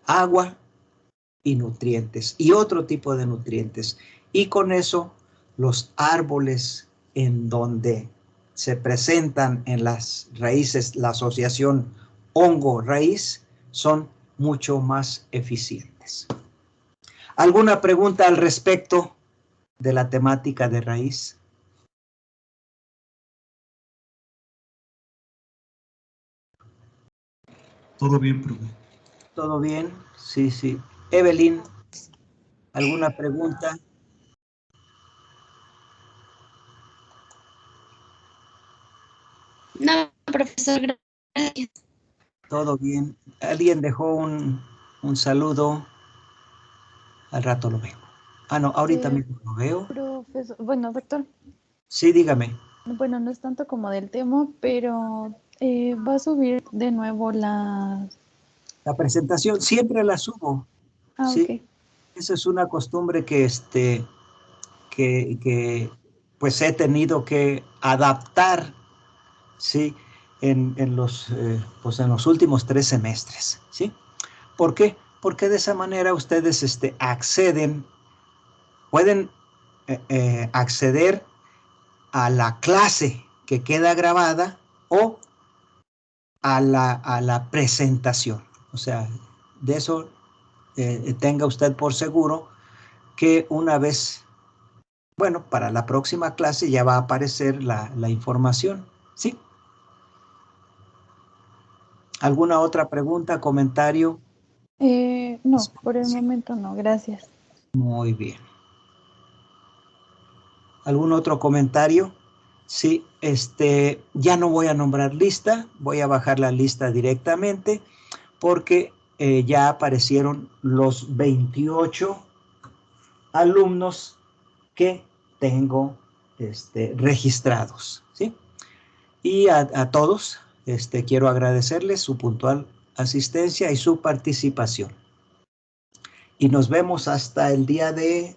agua y nutrientes, y otro tipo de nutrientes. Y con eso, los árboles en donde se presentan en las raíces la asociación hongo-raíz son mucho más eficientes. ¿Alguna pregunta al respecto de la temática de raíz? Todo bien, profe. ¿Todo bien? Sí, sí. Evelyn, ¿alguna pregunta? No, profesor, gracias. Todo bien. Alguien dejó un saludo. Al rato lo veo. Ah, no, ahorita mismo lo veo. Profesor, bueno, doctor, Sí, dígame. bueno, no es tanto como del tema, pero va a subir de nuevo la... La presentación siempre la subo. Ah, Sí, ok. esa es una costumbre que pues he tenido que adaptar, sí, pues en los últimos 3 semestres, ¿sí? ¿Por qué? Porque de esa manera ustedes pueden acceder a la clase que queda grabada o a la presentación. O sea, de eso tenga usted por seguro que una vez, bueno, para la próxima clase ya va a aparecer la información, ¿sí? ¿Alguna otra pregunta, comentario? No, por el momento no, gracias. Muy bien. ¿Algún otro comentario? Sí, ya no voy a nombrar lista, voy a bajar la lista directamente porque ya aparecieron los 28 alumnos que tengo registrados, ¿sí? Y a todos quiero agradecerles su puntual asistencia y su participación. Y nos vemos hasta el día de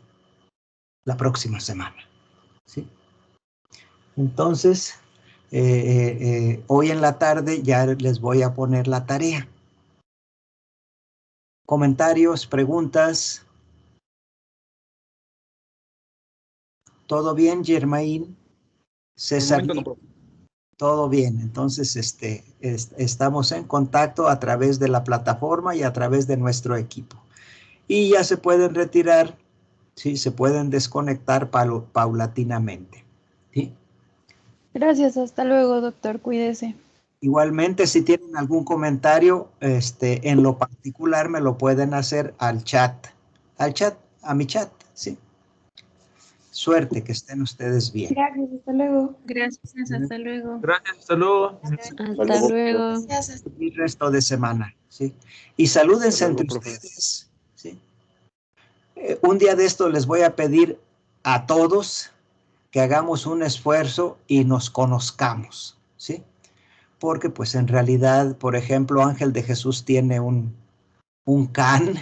la próxima semana, ¿sí? Entonces, hoy en la tarde ya les voy a poner la tarea. Comentarios, preguntas. ¿Todo bien, Germain? César. Por el momento no, profe. Todo bien. Entonces, estamos en contacto a través de la plataforma y a través de nuestro equipo. Y ya se pueden retirar, ¿sí? Se pueden desconectar paulatinamente, ¿sí? Gracias, hasta luego, doctor, cuídese. Igualmente, si tienen algún comentario, en lo particular me lo pueden hacer al chat, a mi chat, ¿sí? Suerte, que estén ustedes bien. Gracias, hasta luego. Gracias, hasta luego. Gracias, hasta luego. Hasta luego. Gracias. Y resto de semana, ¿sí? Y salúdense Hasta luego, entre profe. ustedes, ¿sí? Un día de esto les voy a pedir a todos que hagamos un esfuerzo y nos conozcamos, ¿sí? Porque pues en realidad, por ejemplo, Ángel de Jesús tiene un can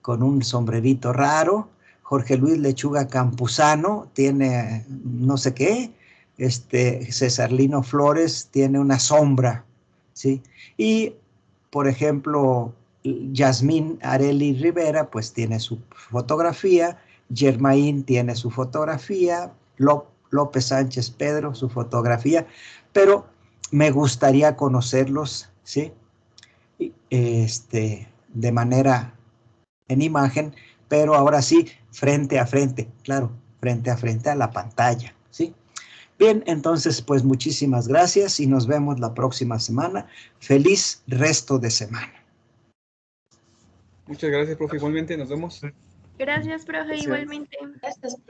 con un sombrerito raro. Jorge Luis Lechuga Campuzano tiene no sé qué. César Lino Flores tiene una sombra, ¿sí? Y, por ejemplo, Yasmín Areli Rivera, pues tiene su fotografía. Germain tiene su fotografía. López Sánchez Pedro, su fotografía. Pero me gustaría conocerlos, ¿sí? De manera en imagen, pero ahora sí, frente a frente, claro, frente a la pantalla, ¿sí? Bien, entonces, pues muchísimas gracias y nos vemos la próxima semana. Feliz resto de semana. Muchas gracias, profe. Igualmente, nos vemos. Gracias, profe, Gracias. igualmente.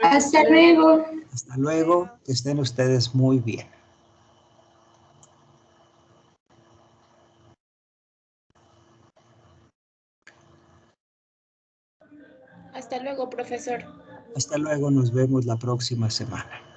Hasta luego. Hasta luego, que estén ustedes muy bien. Hasta luego, profesor. Hasta luego, nos vemos la próxima semana.